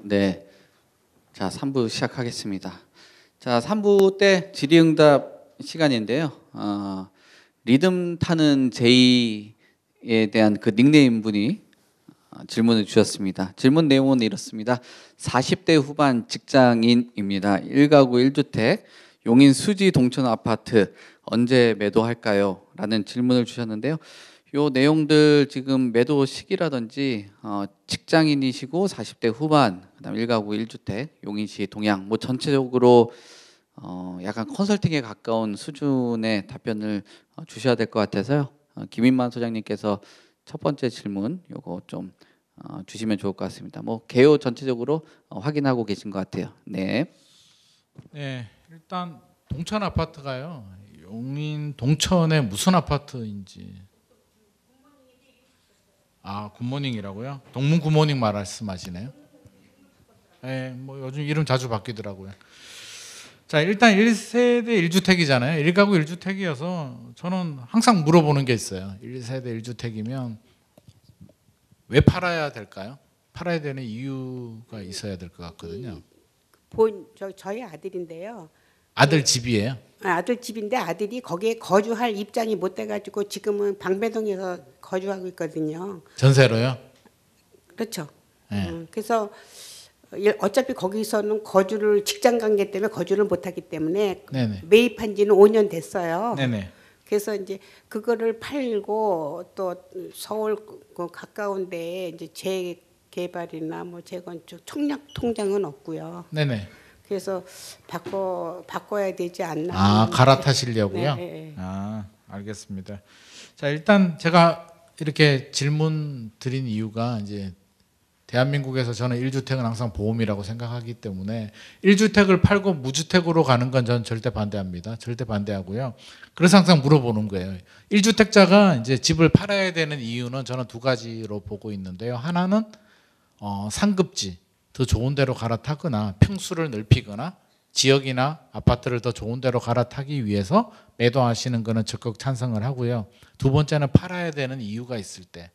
네. 자, 3부 시작하겠습니다. 자, 3부 때 질의응답 시간인데요. 리듬 타는 제이에 대한 그 닉네임 분이 질문을 주셨습니다. 질문 내용은 이렇습니다. 40대 후반 직장인입니다. 1가구 1주택 용인 수지 동천 아파트 언제 매도할까요? 라는 질문을 주셨는데요. 요 내용들 지금 매도 시기라든지 직장인이시고 40대 후반 그다음 1가구 1주택 용인시 동양 뭐 전체적으로 약간 컨설팅에 가까운 수준의 답변을 주셔야 될 것 같아서요. 김인만 소장님께서 첫 번째 질문 요거 좀 주시면 좋을 것 같습니다. 뭐 개요 전체적으로 확인하고 계신 것 같아요. 네. 네, 일단 동천 아파트가요. 용인 동천의 무슨 아파트인지. 굿모닝이라고요? 동문 굿모닝 말씀하시네요. 네, 뭐 요즘 이름 자주 바뀌더라고요. 자, 일단 1세대 1주택이잖아요. 1가구 1주택이어서 저는 항상 물어보는 게 있어요. 1세대 1주택이면 왜 팔아야 될까요? 팔아야 되는 이유가 있어야 될 것 같거든요. 저희 아들인데요. 아들 집이에요? 아들 집인데 아들이 거기에 거주할 입장이 못 돼가지고 지금은 방배동에서 거주하고 있거든요. 전세로요? 그렇죠. 네. 그래서 어차피 거기서는 거주를 직장 관계 때문에 거주를 못하기 때문에 네네. 매입한 지는 5년 됐어요. 네네. 그래서 이제 그거를 팔고 또 서울 가까운 데에 이제 재개발이나 뭐 재건축 청약 통장은 없고요. 네네. 그래서 바꿔야 되지 않나. 갈아타시려고요? 네. 알겠습니다. 자, 일단 제가 이렇게 질문 드린 이유가 이제 대한민국에서 저는 1주택은 항상 보험이라고 생각하기 때문에 1주택을 팔고 무주택으로 가는 건 저는 절대 반대합니다. 절대 반대하고요. 그래서 항상 물어보는 거예요. 1주택자가 이제 집을 팔아야 되는 이유는 저는 두 가지로 보고 있는데요. 하나는 상급지 더 좋은 데로 갈아타거나 평수를 넓히거나 지역이나 아파트를 더 좋은 데로 갈아타기 위해서 매도하시는 거는 적극 찬성을 하고요. 두 번째는 팔아야 되는 이유가 있을 때,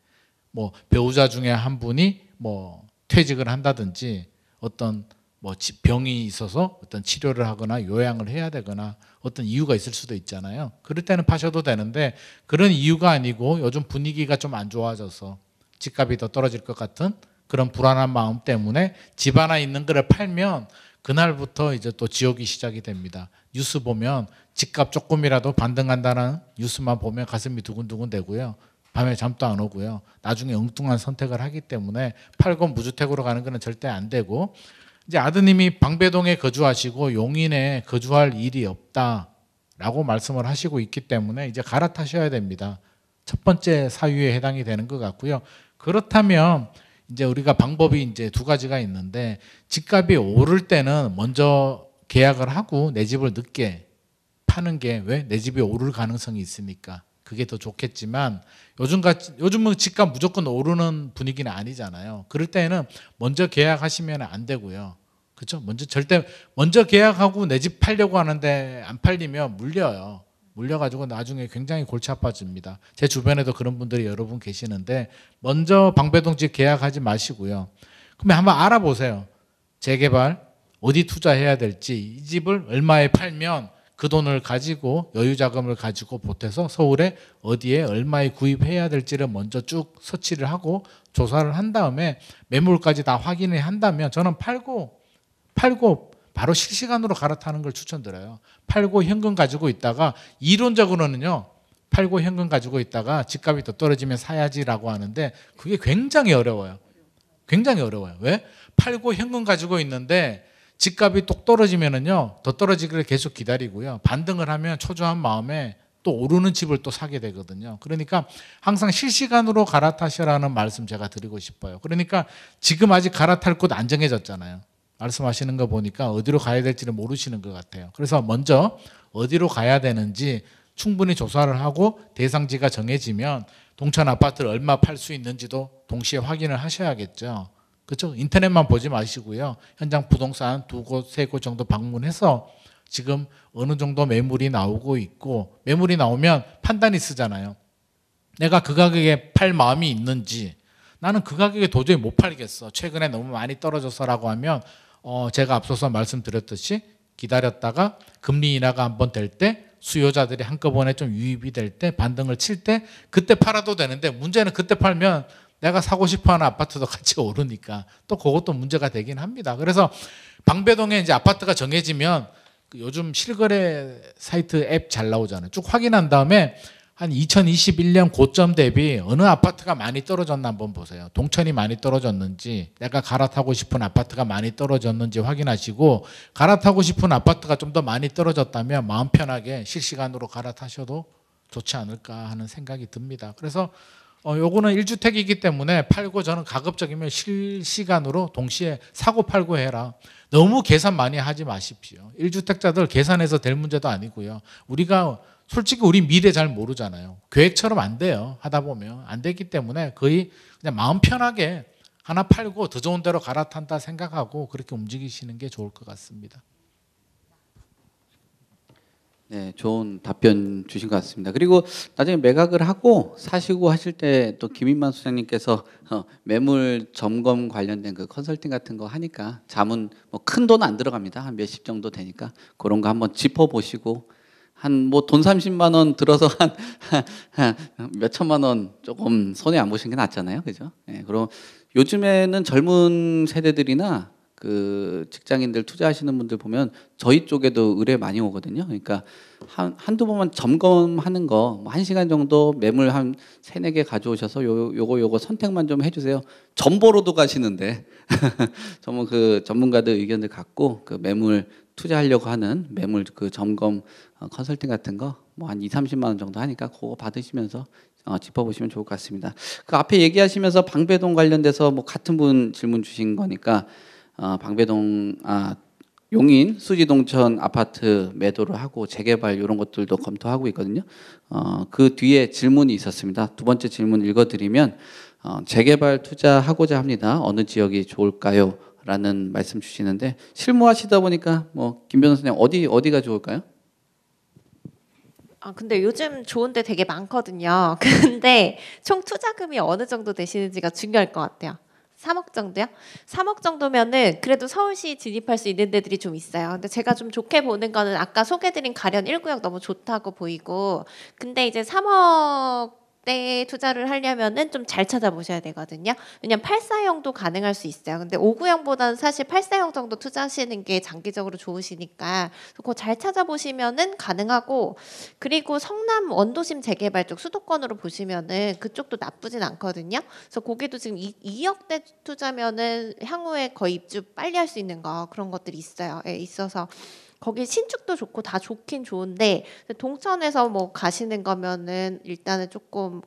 뭐 배우자 중에 한 분이 뭐 퇴직을 한다든지 어떤 뭐 병이 있어서 어떤 치료를 하거나 요양을 해야 되거나 어떤 이유가 있을 수도 있잖아요. 그럴 때는 파셔도 되는데 그런 이유가 아니고 요즘 분위기가 좀 안 좋아져서 집값이 더 떨어질 것 같은 그런 불안한 마음 때문에 집 하나 있는 거를 팔면 그날부터 이제 또 지옥이 시작이 됩니다. 뉴스 보면 집값 조금이라도 반등한다는 뉴스만 보면 가슴이 두근두근 되고요. 밤에 잠도 안 오고요. 나중에 엉뚱한 선택을 하기 때문에 팔고 무주택으로 가는 거는 절대 안 되고, 이제 아드님이 방배동에 거주하시고 용인에 거주할 일이 없다라고 말씀을 하시고 있기 때문에 이제 갈아타셔야 됩니다. 첫 번째 사유에 해당이 되는 것 같고요. 그렇다면 이제 우리가 방법이 이제 두 가지가 있는데, 집값이 오를 때는 먼저 계약을 하고 내 집을 늦게 파는 게, 왜? 내 집이 오를 가능성이 있으니까 그게 더 좋겠지만, 요즘은 집값 무조건 오르는 분위기는 아니잖아요. 그럴 때는 먼저 계약하시면 안 되고요. 그렇죠? 먼저 계약하고 내 집 팔려고 하는데 안 팔리면 물려요. 물려가지고 나중에 굉장히 골치 아파집니다. 제 주변에도 그런 분들이 여러 분 계시는데, 먼저 방배동 집 계약하지 마시고요. 그러면 한번 알아보세요. 재개발 어디 투자해야 될지, 이 집을 얼마에 팔면 그 돈을 가지고 여유 자금을 가지고 보태서 서울에 어디에 얼마에 구입해야 될지를 먼저 쭉 서치를 하고 조사를 한 다음에 매물까지 다 확인을 한다면 저는 팔고 바로 실시간으로 갈아타는 걸 추천드려요. 팔고 현금 가지고 있다가, 이론적으로는요, 팔고 현금 가지고 있다가 집값이 더 떨어지면 사야지라고 하는데 그게 굉장히 어려워요. 굉장히 어려워요. 왜? 팔고 현금 가지고 있는데 집값이 똑 떨어지면은요, 더 떨어지기를 계속 기다리고요. 반등을 하면 초조한 마음에 또 오르는 집을 또 사게 되거든요. 그러니까 항상 실시간으로 갈아타시라는 말씀 제가 드리고 싶어요. 그러니까 지금 아직 갈아탈 곳 안 정해졌잖아요. 말씀하시는 거 보니까 어디로 가야 될지를 모르시는 것 같아요. 그래서 먼저 어디로 가야 되는지 충분히 조사를 하고 대상지가 정해지면 동천 아파트를 얼마 팔 수 있는지도 동시에 확인을 하셔야겠죠. 그렇죠? 인터넷만 보지 마시고요. 현장 부동산 두 곳, 세 곳 정도 방문해서 지금 어느 정도 매물이 나오고 있고, 매물이 나오면 판단이 쓰잖아요. 내가 그 가격에 팔 마음이 있는지, 나는 그 가격에 도저히 못 팔겠어. 최근에 너무 많이 떨어져서라고 하면 제가 앞서서 말씀드렸듯이 기다렸다가 금리 인하가 한번 될 때 수요자들이 한꺼번에 좀 유입이 될 때 반등을 칠 때 그때 팔아도 되는데 문제는 그때 팔면 내가 사고 싶어하는 아파트도 같이 오르니까 또 그것도 문제가 되긴 합니다. 그래서 방배동에 이제 아파트가 정해지면 요즘 실거래 사이트 앱 잘 나오잖아요. 쭉 확인한 다음에 한 2021년 고점 대비 어느 아파트가 많이 떨어졌나 한번 보세요. 동천이 많이 떨어졌는지, 내가 갈아타고 싶은 아파트가 많이 떨어졌는지 확인하시고, 갈아타고 싶은 아파트가 좀 더 많이 떨어졌다면 마음 편하게 실시간으로 갈아타셔도 좋지 않을까 하는 생각이 듭니다. 그래서 요거는 1주택이기 때문에 팔고, 저는 가급적이면 실시간으로 동시에 사고 팔고 해라. 너무 계산 많이 하지 마십시오. 1주택자들 계산해서 될 문제도 아니고요. 우리가 솔직히 우리 미래 잘 모르잖아요. 계획처럼 안 돼요. 하다 보면 안 되기 때문에 거의 그냥 마음 편하게 하나 팔고 더 좋은 데로 갈아탄다 생각하고 그렇게 움직이시는 게 좋을 것 같습니다. 네, 좋은 답변 주신 것 같습니다. 그리고 나중에 매각을 하고 사시고 하실 때 또 김인만 소장님께서 매물 점검 관련된 그 컨설팅 같은 거 하니까 자문 뭐 큰 돈 안 들어갑니다. 한 몇십 정도 되니까 그런 거 한번 짚어보시고 한 뭐 돈 30만 원 들어서 한 몇 천만 원 조금 손해 안 보시는 게 낫잖아요, 그죠? 네, 그럼 요즘에는 젊은 세대들이나 그 직장인들 투자하시는 분들 보면 저희 쪽에도 의뢰 많이 오거든요. 그러니까 한두 번만 점검하는 거, 뭐 1시간 정도 매물 한 3-4개 가져오셔서 요거 선택만 좀 해주세요. 전보로도 가시는데 정말 그 전문가들 의견을 갖고 그 매물 투자하려고 하는 매물 그 점검 컨설팅 같은 거 뭐 한 20-30만 원 정도 하니까 그거 받으시면서 짚어보시면 좋을 것 같습니다. 그 앞에 얘기하시면서 방배동 관련돼서 뭐 같은 분 질문 주신 거니까 방배동 용인 수지동천 아파트 매도를 하고 재개발 이런 것들도 검토하고 있거든요. 그 뒤에 질문이 있었습니다. 두 번째 질문 읽어드리면 재개발 투자하고자 합니다. 어느 지역이 좋을까요? 라는 말씀 주시는데 실무하시다 보니까 뭐 김 변호사님 어디가 좋을까요? 근데 요즘 좋은 데 되게 많거든요. 근데 총 투자금이 어느 정도 되시는지가 중요할 것 같아요. 3억 정도요? 3억 정도면은 그래도 서울시 진입할 수 있는 데들이 좀 있어요. 근데 제가 좀 좋게 보는 거는 아까 소개드린 가련 1구역 너무 좋다고 보이고, 근데 이제 3억 대 투자를 하려면은 좀 잘 찾아보셔야 되거든요. 왜냐면 8사형도 가능할 수 있어요. 근데 5구형보다는 사실 8사형 정도 투자하시는 게 장기적으로 좋으시니까 그거 잘 찾아보시면은 가능하고, 그리고 성남 원도심 재개발 쪽 수도권으로 보시면은 그쪽도 나쁘진 않거든요. 그래서 거기도 지금 2억대 투자면은 향후에 거의 입주 빨리 할 수 있는 거, 그런 것들이 있어요. 예, 있어서 거기 신축도 좋고 다 좋긴 좋은데, 동천에서 뭐 가시는 거면은 일단은 조금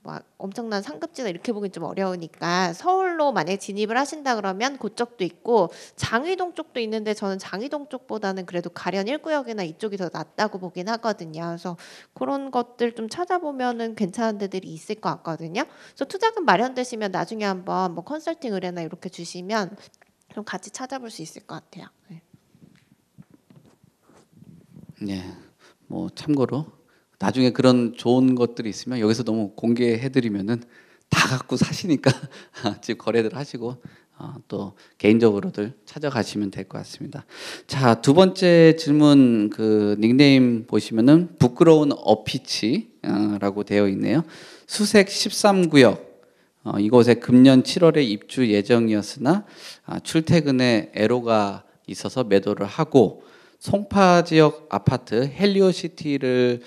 뭐 엄청난 상급지나 이렇게 보긴 좀 어려우니까 서울로 만약에 진입을 하신다 그러면 그쪽도 있고, 장위동 쪽도 있는데 저는 장위동 쪽보다는 그래도 가련 1구역이나 이쪽이 더 낫다고 보긴 하거든요. 그래서 그런 것들 좀 찾아보면은 괜찮은 데들이 있을 것 같거든요. 그래서 투자금 마련되시면 나중에 한번 뭐 컨설팅 의뢰나 이렇게 주시면 좀 같이 찾아볼 수 있을 것 같아요. 네. 네, 뭐 참고로 나중에 그런 좋은 것들이 있으면 여기서 너무 공개해드리면은 다 갖고 사시니까 집 거래들 하시고 또 개인적으로들 찾아가시면 될 것 같습니다. 자, 두 번째 질문 그 닉네임 보시면은 부끄러운 어피치라고 되어 있네요. 수색 13구역 이곳에 금년 7월에 입주 예정이었으나 출퇴근에 애로가 있어서 매도를 하고, 송파 지역 아파트 헬리오시티를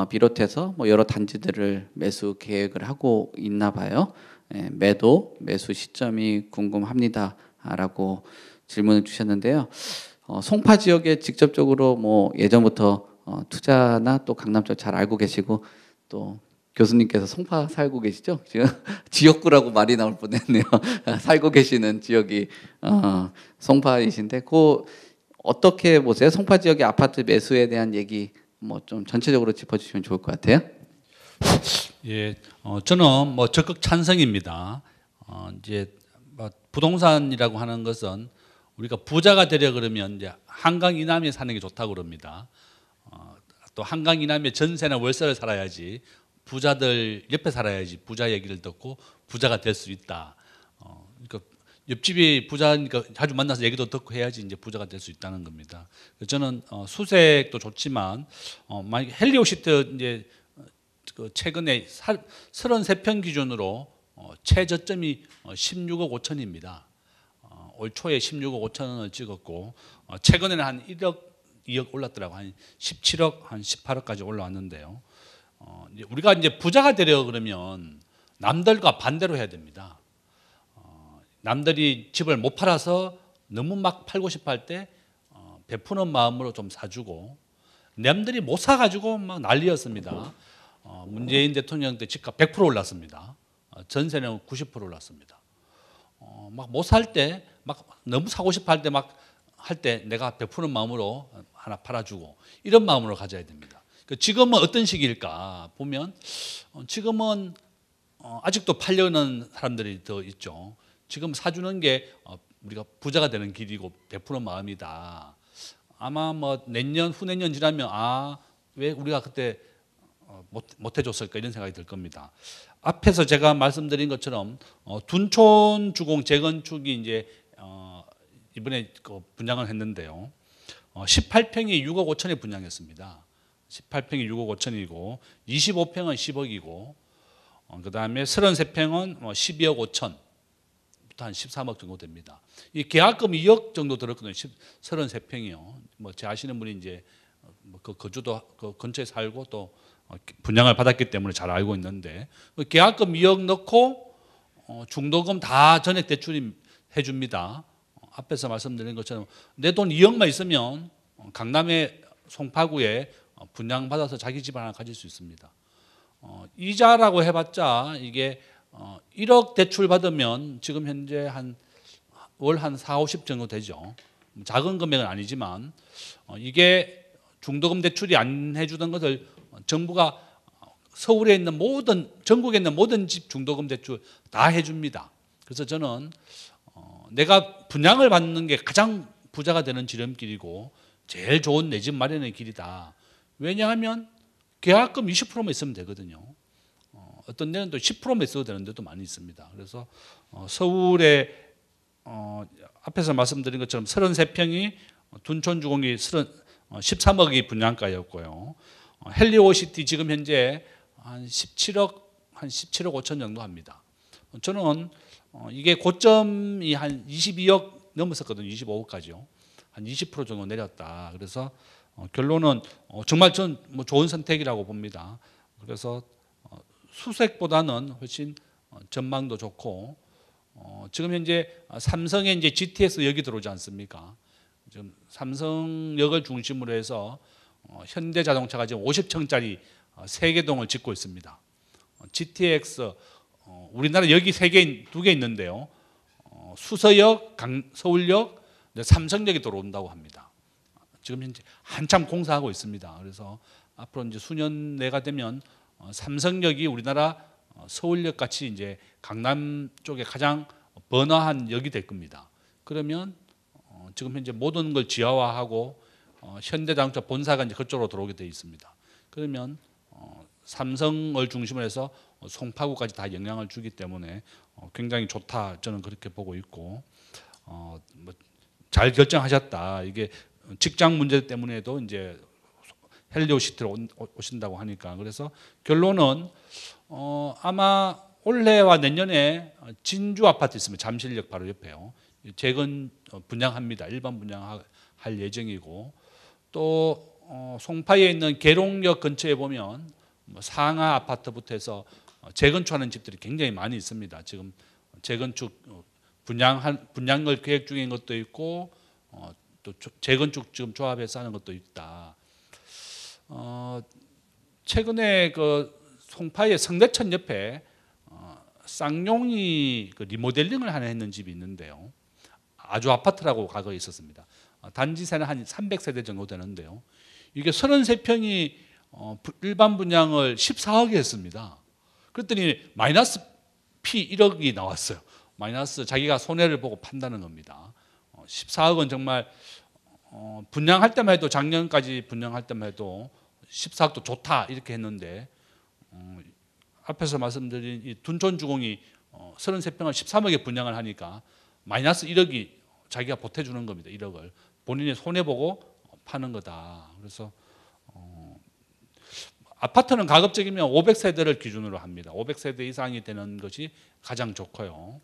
비롯해서 뭐 여러 단지들을 매수 계획을 하고 있나 봐요. 매수 시점이 궁금합니다라고 질문을 주셨는데요. 송파 지역에 직접적으로 뭐 예전부터 투자나 또 강남 쪽 잘 알고 계시고, 또 교수님께서 송파 살고 계시죠? 지금 지역구라고 말이 나올 뻔했네요. 살고 계시는 지역이 송파이신데, 그 어떻게 보세요? 송파 지역의 아파트 매수에 대한 얘기 뭐 좀 전체적으로 짚어주시면 좋을 것 같아요. 예, 저는 뭐 적극 찬성입니다. 이제 뭐 부동산이라고 하는 것은 우리가 부자가 되려 그러면 이제 한강 이남에 사는 게 좋다고 그럽니다. 또 한강 이남에 전세나 월세를 살아야지 부자들 옆에 살아야지 부자 얘기를 듣고 부자가 될 수 있다. 그러니까 옆집이 부자니까 자주 만나서 얘기도 듣고 해야지 이제 부자가 될 수 있다는 겁니다. 저는 수색도 좋지만 만약 헬리오시트 이제 그 최근에 33평 기준으로 최저점이 16억 5천입니다. 올 초에 16억 5천원을 찍었고 최근에는 한 1억 2억 올랐더라고. 한 17억 한 18억까지 올라왔는데요. 이제 우리가 이제 부자가 되려 그러면 남들과 반대로 해야 됩니다. 남들이 집을 못 팔아서 너무 막 팔고 싶어 할 때 베푸는 마음으로 좀 사주고, 남들이 못 사가지고 막 난리였습니다. 문재인 대통령 때 집값 100% 올랐습니다. 전세는 90% 올랐습니다. 막 못 살 때, 막 너무 사고 싶어 할 때 막 할 때 내가 베푸는 마음으로 하나 팔아주고, 이런 마음으로 가져야 됩니다. 지금은 어떤 시기일까 보면 지금은 아직도 팔려는 사람들이 더 있죠. 지금 사주는 게 우리가 부자가 되는 길이고 베푸는 마음이다. 아마 뭐 내년 후내년 지나면 왜 우리가 그때 못 해줬을까 이런 생각이 들 겁니다. 앞에서 제가 말씀드린 것처럼 둔촌 주공 재건축이 이제 이번에 분양을 했는데요. 18평이 6억 5천에 분양했습니다. 18평이 6억 5천이고 25평은 10억이고 그다음에 33평은 12억 5천 부터 한 13억 정도 됩니다. 이 계약금 2억 정도 들었거든요. 33평이요. 뭐 제 아시는 분이 이제 그 거주도 그 근처에 살고 또 분양을 받았기 때문에 잘 알고 있는데, 계약금 2억 넣고 중도금 다 전액 대출이 해줍니다. 앞에서 말씀드린 것처럼 내 돈 2억만 있으면 강남의 송파구에 분양받아서 자기 집 하나 가질 수 있습니다. 이자라고 해봤자 이게 1억 대출 받으면 지금 현재 월 한 4, 50 정도 되죠. 작은 금액은 아니지만 이게 중도금 대출이 안 해주던 것을 정부가 서울에 있는 전국에 있는 모든 집 중도금 대출 다 해줍니다. 그래서 저는 내가 분양을 받는 게 가장 부자가 되는 지름길이고 제일 좋은 내 집 마련의 길이다. 왜냐하면 계약금 20%만 있으면 되거든요. 어떤 데는 또 10%만 있어도 되는 데도 많이 있습니다. 그래서 서울에 앞에서 말씀드린 것처럼 33평이 둔촌주공이 13억이 분양가였고요. 헬리오시티 지금 현재 한 17억 5천 정도 합니다. 저는 이게 고점이 한 22억 넘었었거든요. 25억까지요. 한 20% 정도 내렸다. 그래서 결론은 정말 전 뭐 좋은 선택이라고 봅니다. 그래서 수색보다는 훨씬 전망도 좋고, 지금 현재 삼성의 이제 GTX 역이 들어오지 않습니까? 지금 삼성역을 중심으로 해서 현대자동차가 지금 50층짜리 세개동을 짓고 있습니다. GTX 우리나라 역이 2개 있는데요. 수서역, 서울역, 삼성역이 들어온다고 합니다. 지금 현재 한참 공사하고 있습니다. 그래서 앞으로 이제 수년 내가 되면 삼성역이 우리나라 서울역 같이 이제 강남 쪽에 가장 번화한 역이 될 겁니다. 그러면 지금 현재 모든 걸 지하화하고 현대자동차 본사가 이제 그쪽으로 들어오게 되어 있습니다. 그러면 삼성을 중심으로 해서 송파구까지 다 영향을 주기 때문에 굉장히 좋다, 저는 그렇게 보고 있고, 잘 결정하셨다. 이게 직장 문제 때문에도 이제 헬리오시티로 오신다고 하니까, 그래서 결론은 아마 올해와 내년에 진주 아파트 있습니다. 잠실역 바로 옆에요. 재건 분양합니다. 일반 분양할 예정이고, 또 송파에 있는 계룡역 근처에 보면 상하 아파트부터 해서 재건축하는 집들이 굉장히 많이 있습니다. 지금 재건축 분양을 계획 중인 것도 있고, 또 재건축 지금 조합해서 하는 것도 있다. 최근에 그 송파의 성대천 옆에 쌍용이 그 리모델링을 하나 했는 집이 있는데요. 아주 아파트라고 과거에 있었습니다. 단지세는 한 300세대 정도 되는데요. 이게 33평이 일반 분양을 14억에 했습니다. 그랬더니 마이너스 P 1억이 나왔어요. 마이너스 자기가 손해를 보고 판다는 겁니다. 14억은 정말 분양할 때만 해도, 작년까지 분양할 때만 해도 14억도 좋다 이렇게 했는데 앞에서 말씀드린 이 둔촌 주공이 33평을 13억에 분양을 하니까 마이너스 1억이 자기가 보태주는 겁니다. 1억을 본인이 손해 보고 파는 거다. 그래서 아파트는 가급적이면 500세대를 기준으로 합니다. 500세대 이상이 되는 것이 가장 좋고요.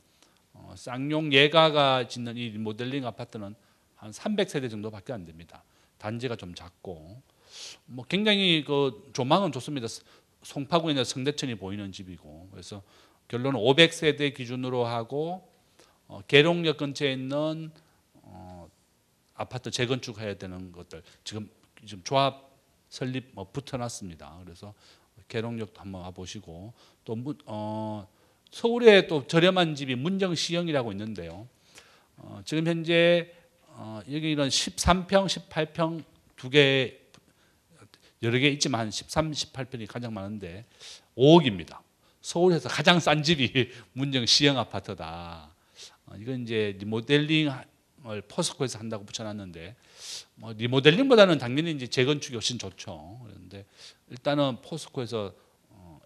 쌍용 예가가 짓는 이 리모델링 아파트는 한 300세대 정도밖에 안 됩니다. 단지가 좀 작고 뭐 굉장히 그 조망은 좋습니다. 송파구에 있는 성대천이 보이는 집이고 그래서 결론은 500세대 기준으로 하고 계룡역 근처에 있는 아파트 재건축해야 되는 것들 지금 조합 설립 붙여놨습니다. 그래서 계룡역도 한번 와보시고 또 서울에 또 저렴한 집이 문정시형이라고 있는데요. 지금 현재 여기 이런 13평, 18평 두 개 여러 개 있지만 한 13, 18평이 가장 많은데 5억입니다. 서울에서 가장 싼 집이 문정시형 아파트다. 이건 이제 리모델링을 포스코에서 한다고 붙여놨는데 리모델링보다는 당연히 이제 재건축이 훨씬 좋죠. 그런데 일단은 포스코에서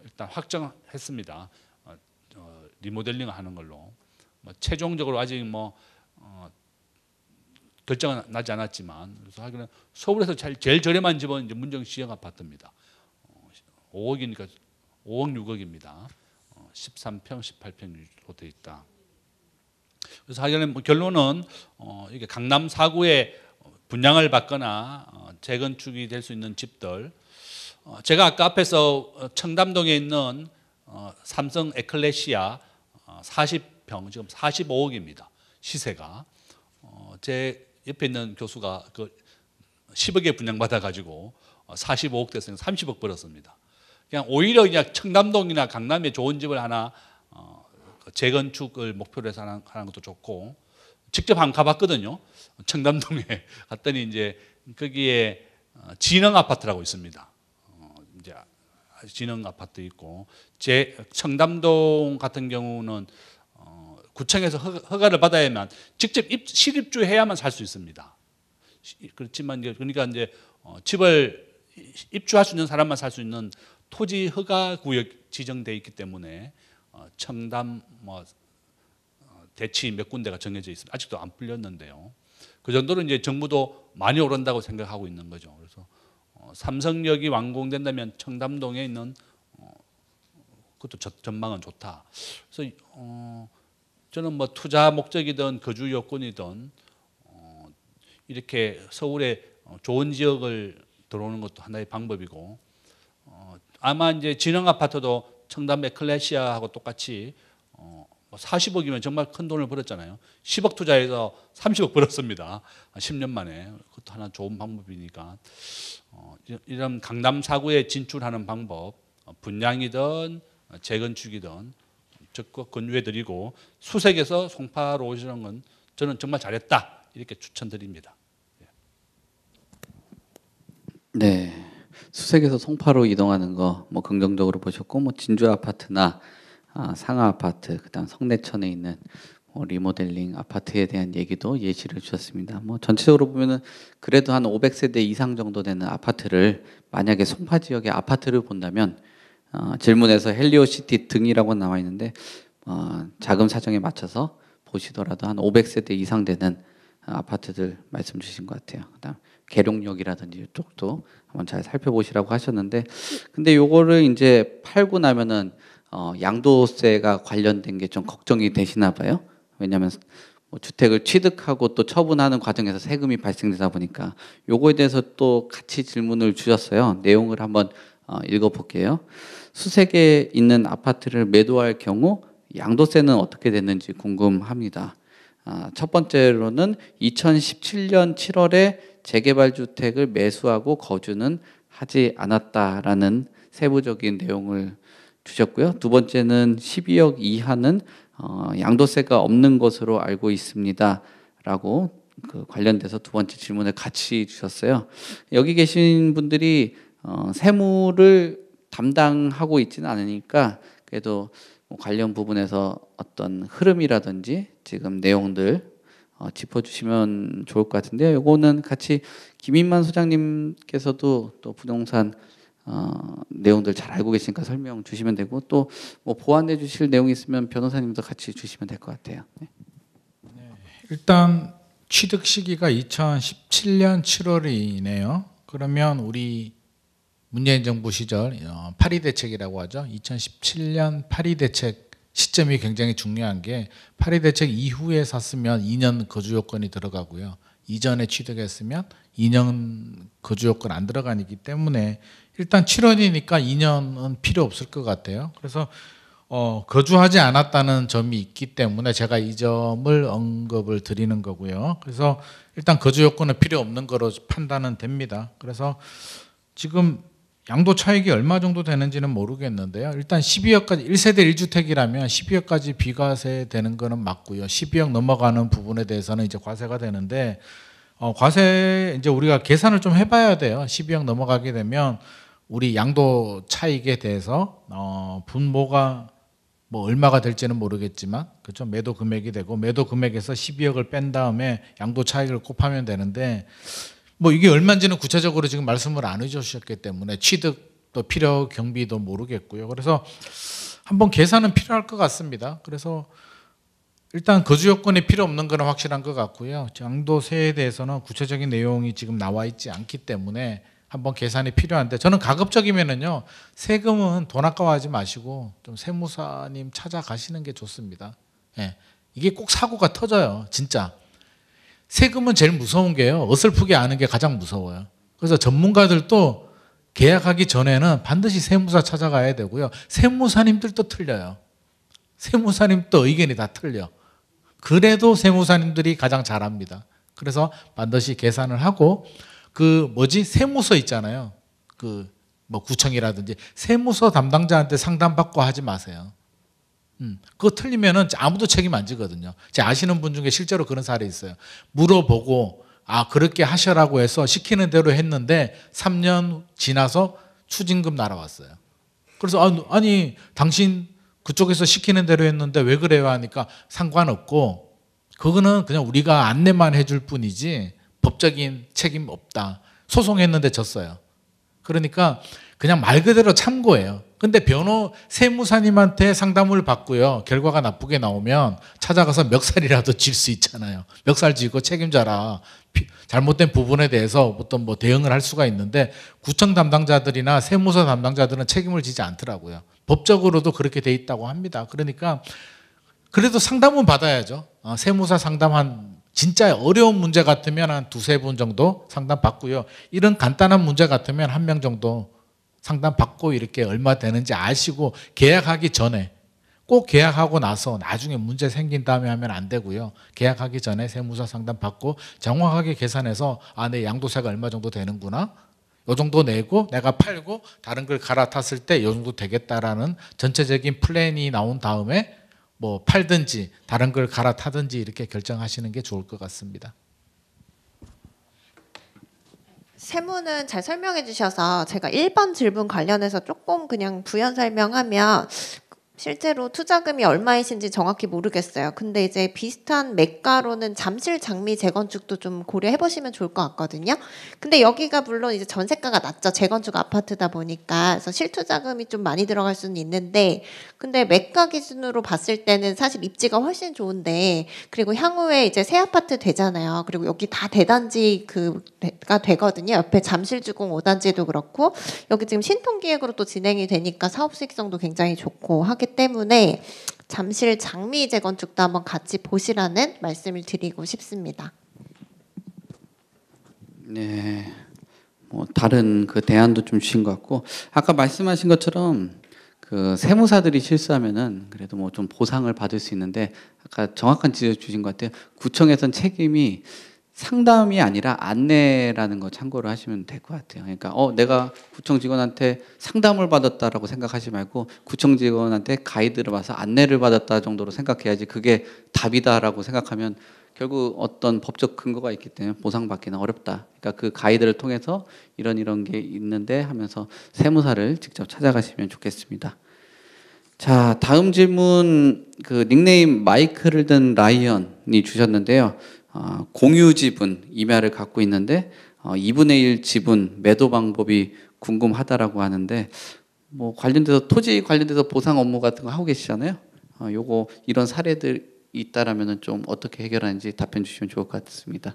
일단 확정했습니다. 리모델링을 하는 걸로 최종적으로 아직 결정은 나지 않았지만 그래서 하기는 서울에서 제일 저렴한 집은 이제 문정시형 아파트입니다. 5억이니까 5억 6억입니다. 13평, 18평으로 되어 있다. 그래서 하기는 결론은 이게 강남 4구에 분양을 받거나 재건축이 될 수 있는 집들. 제가 아까 앞에서 청담동에 있는 삼성 에클레시아 40평 지금 45억입니다. 시세가. 제 옆에 있는 교수가 그 10억에 분양받아 가지고 45억 됐으니 30억 벌었습니다. 그냥 오히려 그냥 청담동이나 강남에 좋은 집을 하나 재건축을 목표로 해서 하는 것도 좋고 직접 한번 가봤거든요. 청담동에 갔더니 이제 거기에 진흥 아파트라고 있습니다. 이제 진흥 아파트 있고 제 청담동 같은 경우는 구청에서 허가를 받아야만 직접 실입주해야만 살 수 있습니다. 그렇지만 이제 그러니까 이제 집을 입주할 수 있는 사람만 살 수 있는 토지 허가 구역 지정돼 있기 때문에 청담 대치 몇 군데가 정해져 있습니다. 아직도 안 풀렸는데요. 그 정도로 이제 정부도 많이 오른다고 생각하고 있는 거죠. 그래서 삼성역이 완공된다면 청담동에 있는 그것도 전망은 좋다. 그래서 저는 투자 목적이든 거주 여건이든 이렇게 서울에 좋은 지역을 들어오는 것도 하나의 방법이고 아마 이제 진흥 아파트도 청담 에클레시아하고 똑같이 40억이면 정말 큰 돈을 벌었잖아요. 10억 투자해서 30억 벌었습니다. 10년 만에. 그것도 하나 좋은 방법이니까 이런 강남 4구에 진출하는 방법 분양이든 재건축이든 적극 권유해드리고 수색에서 송파로 오시는 건 저는 정말 잘했다 이렇게 추천드립니다. 네, 수색에서 송파로 이동하는 거 긍정적으로 보셨고 진주 아파트나 상하 아파트 그다음 성내천에 있는 리모델링 아파트에 대한 얘기도 예시를 주셨습니다. 전체적으로 보면은 그래도 한 500세대 이상 정도 되는 아파트를 만약에 송파 지역의 아파트를 본다면 질문에서 헬리오시티 등이라고 나와 있는데 자금 사정에 맞춰서 보시더라도 한 500세대 이상 되는 아파트들 말씀 주신 것 같아요. 그다음 계룡역이라든지 이쪽도 한번 잘 살펴보시라고 하셨는데 근데 요거를 이제 팔고 나면은 양도세가 관련된 게 좀 걱정이 되시나 봐요. 왜냐하면 주택을 취득하고 또 처분하는 과정에서 세금이 발생되다 보니까 요거에 대해서 또 같이 질문을 주셨어요. 내용을 한번 읽어볼게요. 수색에 있는 아파트를 매도할 경우 양도세는 어떻게 됐는지 궁금합니다. 첫 번째로는 2017년 7월에 재개발 주택을 매수하고 거주는 하지 않았다라는 세부적인 내용을 주셨고요. 두 번째는 12억 이하는 양도세가 없는 것으로 알고 있습니다라고 그 관련돼서 두 번째 질문을 같이 주셨어요. 여기 계신 분들이 세무를 담당하고 있지는 않으니까 그래도 관련 부분에서 어떤 흐름이라든지 지금 내용들 짚어주시면 좋을 것 같은데요. 이거는 같이 김인만 소장님께서도 또 부동산 내용들 잘 알고 계시니까 설명 주시면 되고 또 뭐 보완해 주실 내용이 있으면 변호사님도 같이 주시면 될 것 같아요. 네. 일단 취득 시기가 2017년 7월이네요. 그러면 우리 문재인 정부 시절 8.2 대책이라고 하죠. 2017년 8.2 대책 시점이 굉장히 중요한 게 8.2 대책 이후에 샀으면 2년 거주 요건이 들어가고요. 이전에 취득했으면 2년 거주 요건 안 들어가기 때문에 일단 7월이니까 2년은 필요 없을 것 같아요. 그래서 거주하지 않았다는 점이 있기 때문에 제가 이 점을 언급을 드리는 거고요. 그래서 일단 거주 요건은 필요 없는 거로 판단은 됩니다. 그래서 지금 양도 차익이 얼마 정도 되는지는 모르겠는데요. 일단 12억까지 1세대 1주택이라면 12억까지 비과세 되는 거는 맞고요. 12억 넘어가는 부분에 대해서는 이제 과세가 되는데 과세 이제 우리가 계산을 좀 해봐야 돼요. 12억 넘어가게 되면 우리 양도 차익에 대해서 분모가 뭐 얼마가 될지는 모르겠지만 그렇죠. 매도 금액이 되고 매도 금액에서 12억을 뺀 다음에 양도 차익을 곱하면 되는데 뭐 이게 얼마인지는 구체적으로 지금 말씀을 안 해주셨기 때문에 취득도 필요 경비도 모르겠고요. 그래서 한번 계산은 필요할 것 같습니다. 그래서 일단 거주 요건이 필요 없는 건 확실한 것 같고요. 양도세에 대해서는 구체적인 내용이 지금 나와 있지 않기 때문에 한번 계산이 필요한데 저는 가급적이면은요 세금은 돈 아까워하지 마시고 좀 세무사님 찾아가시는 게 좋습니다. 예. 이게 꼭 사고가 터져요, 진짜. 세금은 제일 무서운 게요. 어설프게 아는 게 가장 무서워요. 그래서 전문가들도 계약하기 전에는 반드시 세무사 찾아가야 되고요. 세무사님들도 틀려요. 세무사님도 의견이 다 틀려. 그래도 세무사님들이 가장 잘합니다. 그래서 반드시 계산을 하고 세무서 있잖아요. 뭐 구청이라든지 세무서 담당자한테 상담받고 하지 마세요. 그거 틀리면은 아무도 책임 안 지거든요. 제가 아시는 분 중에 실제로 그런 사례 있어요. 물어보고 그렇게 하셔라고 해서 시키는 대로 했는데 3년 지나서 추징금 날아왔어요. 그래서 아니 당신 그쪽에서 시키는 대로 했는데 왜 그래요 하니까 상관없고 그거는 그냥 우리가 안내만 해줄 뿐이지 법적인 책임 없다. 소송했는데 졌어요. 그러니까 그냥 말 그대로 참고예요. 근데 세무사님한테 상담을 받고요. 결과가 나쁘게 나오면 찾아가서 멱살이라도 질 수 있잖아요. 멱살 쥐고 책임져라. 잘못된 부분에 대해서 어떤 뭐 대응을 할 수가 있는데 구청 담당자들이나 세무서 담당자들은 책임을 지지 않더라고요. 법적으로도 그렇게 돼 있다고 합니다. 그러니까 그래도 상담은 받아야죠. 세무사 상담 진짜 어려운 문제 같으면 한 2-3분 정도 상담 받고요. 이런 간단한 문제 같으면 1명 정도 상담 받고 이렇게 얼마 되는지 아시고 계약하기 전에 꼭 계약하고 나서 나중에 문제 생긴 다음에 하면 안 되고요. 계약하기 전에 세무사 상담 받고 정확하게 계산해서 내 양도세가 얼마 정도 되는구나. 요 정도 내고 내가 팔고 다른 걸 갈아탔을 때 요 정도 되겠다라는 전체적인 플랜이 나온 다음에 뭐 팔든지 다른 걸 갈아타든지 이렇게 결정하시는 게 좋을 것 같습니다. 세무는 잘 설명해 주셔서 제가 1번 질문 관련해서 조금 그냥 부연 설명하면 실제로 투자금이 얼마이신지 정확히 모르겠어요. 근데 이제 비슷한 매가로는 잠실 장미 재건축도 좀 고려해 보시면 좋을 것 같거든요. 근데 여기가 물론 이제 전세가가 낮죠. 재건축 아파트다 보니까. 그래서 실투자금이 좀 많이 들어갈 수는 있는데 근데 매가 기준으로 봤을 때는 사실 입지가 훨씬 좋은데 그리고 향후에 이제 새 아파트 되잖아요. 그리고 여기 다 대단지가 되거든요. 옆에 잠실주공 5단지도 그렇고 여기 지금 신통기획으로 또 진행이 되니까 사업 수익성도 굉장히 좋고 하기 때문에 잠실 장미 재건축도 한번 같이 보시라는 말씀을 드리고 싶습니다. 네, 뭐 다른 대안도 좀 주신 것 같고 아까 말씀하신 것처럼 세무사들이 실수하면은 그래도 뭐 좀 보상을 받을 수 있는데 아까 정확한 지적 주신 것 같아요. 구청에선 책임이 상담이 아니라 안내라는 거 참고를 하시면 될 것 같아요. 그러니까 내가 구청 직원한테 상담을 받았다라고 생각하지 말고 구청 직원한테 가이드를 봐서 안내를 받았다 정도로 생각해야지 그게 답이다라고 생각하면 결국 어떤 법적 근거가 있기 때문에 보상받기는 어렵다. 그러니까 그 가이드를 통해서 이런 게 있는데 하면서 세무사를 직접 찾아가시면 좋겠습니다. 자, 다음 질문 닉네임 마이크를 든 라이언이 주셨는데요. 공유 지분 임야를 갖고 있는데 2분의 1 지분 매도 방법이 궁금하다라고 하는데 뭐 관련돼서 토지 관련돼서 보상 업무 같은 거 하고 계시잖아요. 요거 이런 사례들 있다라면은 좀 어떻게 해결하는지 답변 주시면 좋을 것 같습니다.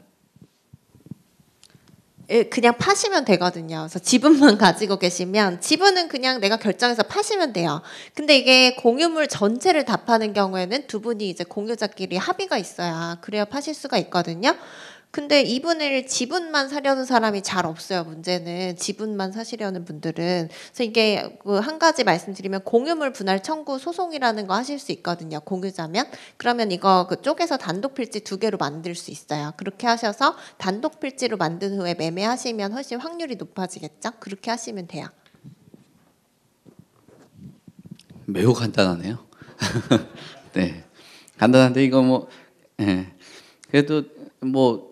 예, 그냥 파시면 되거든요. 그래서 지분만 가지고 계시면 지분은 그냥 내가 결정해서 파시면 돼요. 근데 이게 공유물 전체를 다 파는 경우에는 두 분이 이제 공유자끼리 합의가 있어야 그래야 파실 수가 있거든요. 근데 이분을 지분만 사려는 사람이 잘 없어요. 문제는 지분만 사시려는 분들은. 그래서 이게 그 한 가지 말씀드리면 공유물 분할 청구 소송이라는 거 하실 수 있거든요. 공유자면. 그러면 이거 그 쪼개서 단독 필지 2개로 만들 수 있어요. 그렇게 하셔서 단독 필지로 만든 후에 매매하시면 훨씬 확률이 높아지겠죠. 그렇게 하시면 돼요. 매우 간단하네요. 네, 간단한데 이거 뭐 예. 그래도 뭐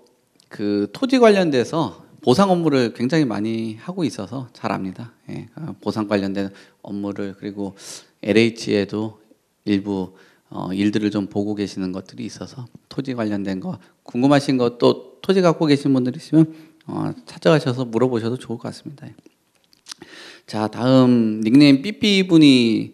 그 토지 관련돼서 보상 업무를 굉장히 많이 하고 있어서 잘 압니다. 예. 보상 관련된 업무를 그리고 LH에도 일부 일들을 좀 보고 계시는 것들이 있어서 토지 관련된 거 궁금하신 것 또 토지 갖고 계신 분들 있으면 찾아가셔서 물어보셔도 좋을 것 같습니다. 자, 다음 닉네임 삐삐 분이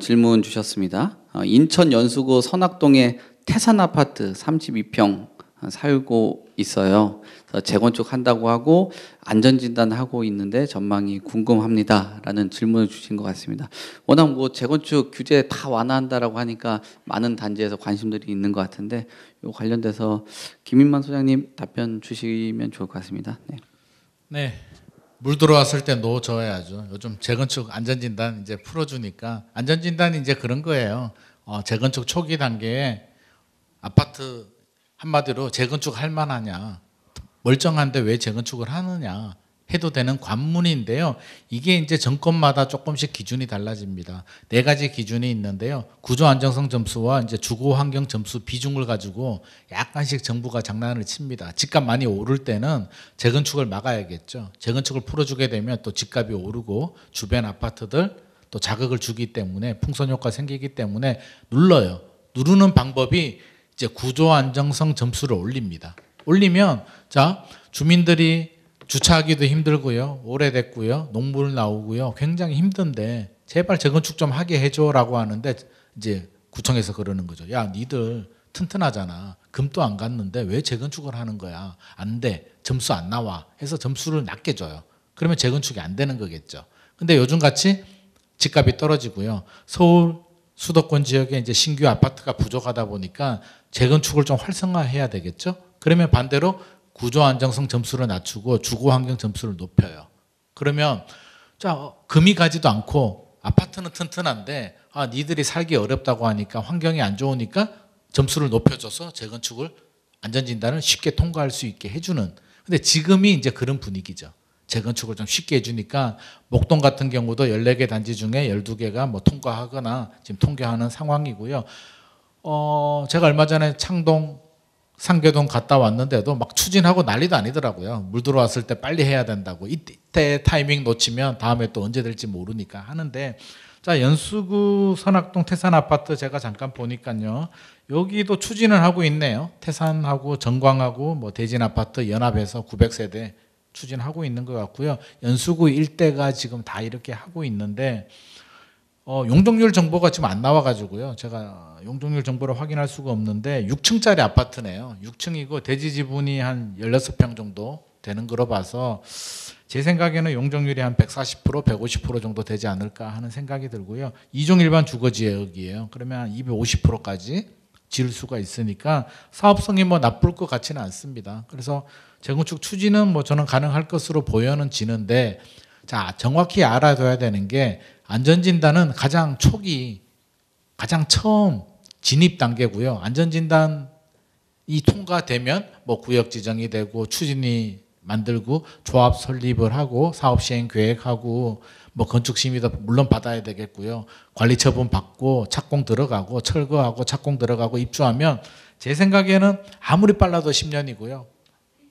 질문 주셨습니다. 인천 연수구 선악동에 태산 아파트 32평 살고 있어요. 그래서 재건축 한다고 하고 안전진단 하고 있는데 전망이 궁금합니다라는 질문을 주신 것 같습니다. 워낙 뭐 재건축 규제 다 완화한다라고 하니까 많은 단지에서 관심들이 있는 것 같은데 이 관련돼서 김인만 소장님 답변 주시면 좋을 것 같습니다. 네. 네. 물 들어왔을 때 놓아줘야죠. 요즘 재건축 안전진단 이제 풀어주니까 안전진단이 이제 그런 거예요. 재건축 초기 단계에 아파트 한마디로 재건축 할 만하냐, 멀쩡한데 왜 재건축을 하느냐 해도 되는 관문인데요. 이게 이제 정권마다 조금씩 기준이 달라집니다. 4가지 기준이 있는데요. 구조 안정성 점수와 이제 주거 환경 점수 비중을 가지고 약간씩 정부가 장난을 칩니다. 집값 많이 오를 때는 재건축을 막아야겠죠. 재건축을 풀어주게 되면 또 집값이 오르고 주변 아파트들 또 자극을 주기 때문에 풍선 효과 생기기 때문에 눌러요. 누르는 방법이 이제 구조 안정성 점수를 올립니다. 올리면 자 주민들이 주차하기도 힘들고요. 오래됐고요. 농물 나오고요. 굉장히 힘든데 제발 재건축 좀 하게 해줘라고 하는데 이제 구청에서 그러는 거죠. 야 니들 튼튼하잖아. 금도 안 갔는데 왜 재건축을 하는 거야. 안 돼. 점수 안 나와. 해서 점수를 낮게 줘요. 그러면 재건축이 안 되는 거겠죠. 근데 요즘같이 집값이 떨어지고요. 서울 수도권 지역에 이제 신규 아파트가 부족하다 보니까 재건축을 좀 활성화해야 되겠죠. 그러면 반대로 구조 안정성 점수를 낮추고 주거 환경 점수를 높여요. 그러면 자 금이 가지도 않고 아파트는 튼튼한데 니들이 살기 어렵다고 하니까 환경이 안 좋으니까 점수를 높여줘서 재건축을 안전진단을 쉽게 통과할 수 있게 해주는. 근데 지금이 이제 그런 분위기죠. 재건축을 좀 쉽게 해주니까 목동 같은 경우도 14개 단지 중에 12개가 뭐 통과하거나 지금 통과하는 상황이고요. 제가 얼마 전에 창동 상계동 갔다 왔는데도 막 추진하고 난리도 아니더라고요. 물 들어왔을 때 빨리 해야 된다고. 이때 타이밍 놓치면 다음에 또 언제 될지 모르니까 하는데 자 연수구 선악동 태산 아파트 제가 잠깐 보니까요. 여기도 추진을 하고 있네요. 태산하고 정광하고 뭐 대진 아파트 연합해서 900세대 추진하고 있는 것 같고요. 연수구 일대가 지금 다 이렇게 하고 있는데 용적률 정보가 지금 안 나와가지고요. 제가 용적률 정보를 확인할 수가 없는데 6층짜리 아파트네요. 6층이고 대지 지분이 한 16평 정도 되는 거로 봐서 제 생각에는 용적률이 한 140%, 150% 정도 되지 않을까 하는 생각이 들고요. 2종 일반 주거지역이에요. 그러면 한 250%까지 지을 수가 있으니까 사업성이 뭐 나쁠 것 같지는 않습니다. 그래서 재건축 추진은 뭐 저는 가능할 것으로 보여는 지는데 자 정확히 알아둬야 되는 게 안전진단은 가장 초기 가장 처음 진입 단계고요. 안전진단이 통과되면 뭐 구역 지정이 되고 추진이 만들고 조합 설립을 하고 사업 시행 계획하고 뭐 건축 심의도 물론 받아야 되겠고요. 관리 처분 받고 착공 들어가고 철거하고 착공 들어가고 입주하면 제 생각에는 아무리 빨라도 10년이고요.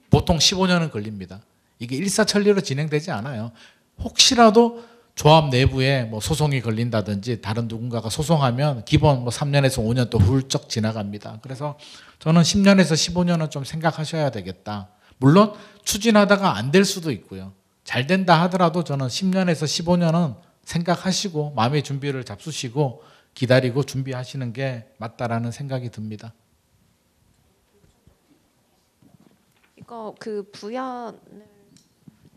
보통 15년은 걸립니다. 이게 일사천리로 진행되지 않아요. 혹시라도 조합 내부에 뭐 소송이 걸린다든지 다른 누군가가 소송하면 기본 뭐 3년에서 5년 또 훌쩍 지나갑니다. 그래서 저는 10년에서 15년은 좀 생각하셔야 되겠다. 물론 추진하다가 안 될 수도 있고요. 잘 된다 하더라도 저는 10년에서 15년은 생각하시고 마음의 준비를 잡수시고 기다리고 준비하시는 게 맞다라는 생각이 듭니다. 이거 그 부연을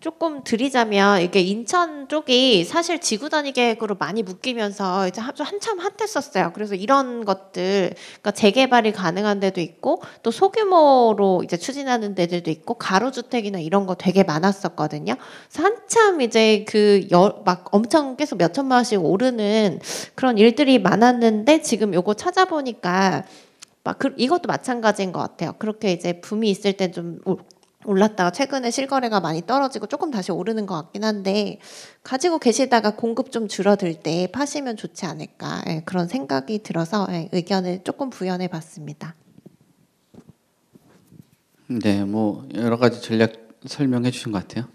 조금 드리자면 이게 인천 쪽이 사실 지구단위 계획으로 많이 묶이면서 이제 한참 핫했었어요. 그래서 이런 것들, 그러니까 재개발이 가능한 데도 있고 또 소규모로 이제 추진하는 데들도 있고 가로주택이나 이런 거 되게 많았었거든요. 그래서 한참 이제 막 엄청 계속 몇 천만 원씩 오르는 그런 일들이 많았는데 지금 요거 찾아보니까 이것도 마찬가지인 것 같아요. 그렇게 이제 붐이 있을 때 좀 올랐다가 최근에 실거래가 많이 떨어지고 조금 다시 오르는 것 같긴 한데 가지고 계시다가 공급 좀 줄어들 때 파시면 좋지 않을까 그런 생각이 들어서 의견을 조금 부연해 봤습니다. 네, 뭐 여러 가지 전략 설명해 주신 것 같아요.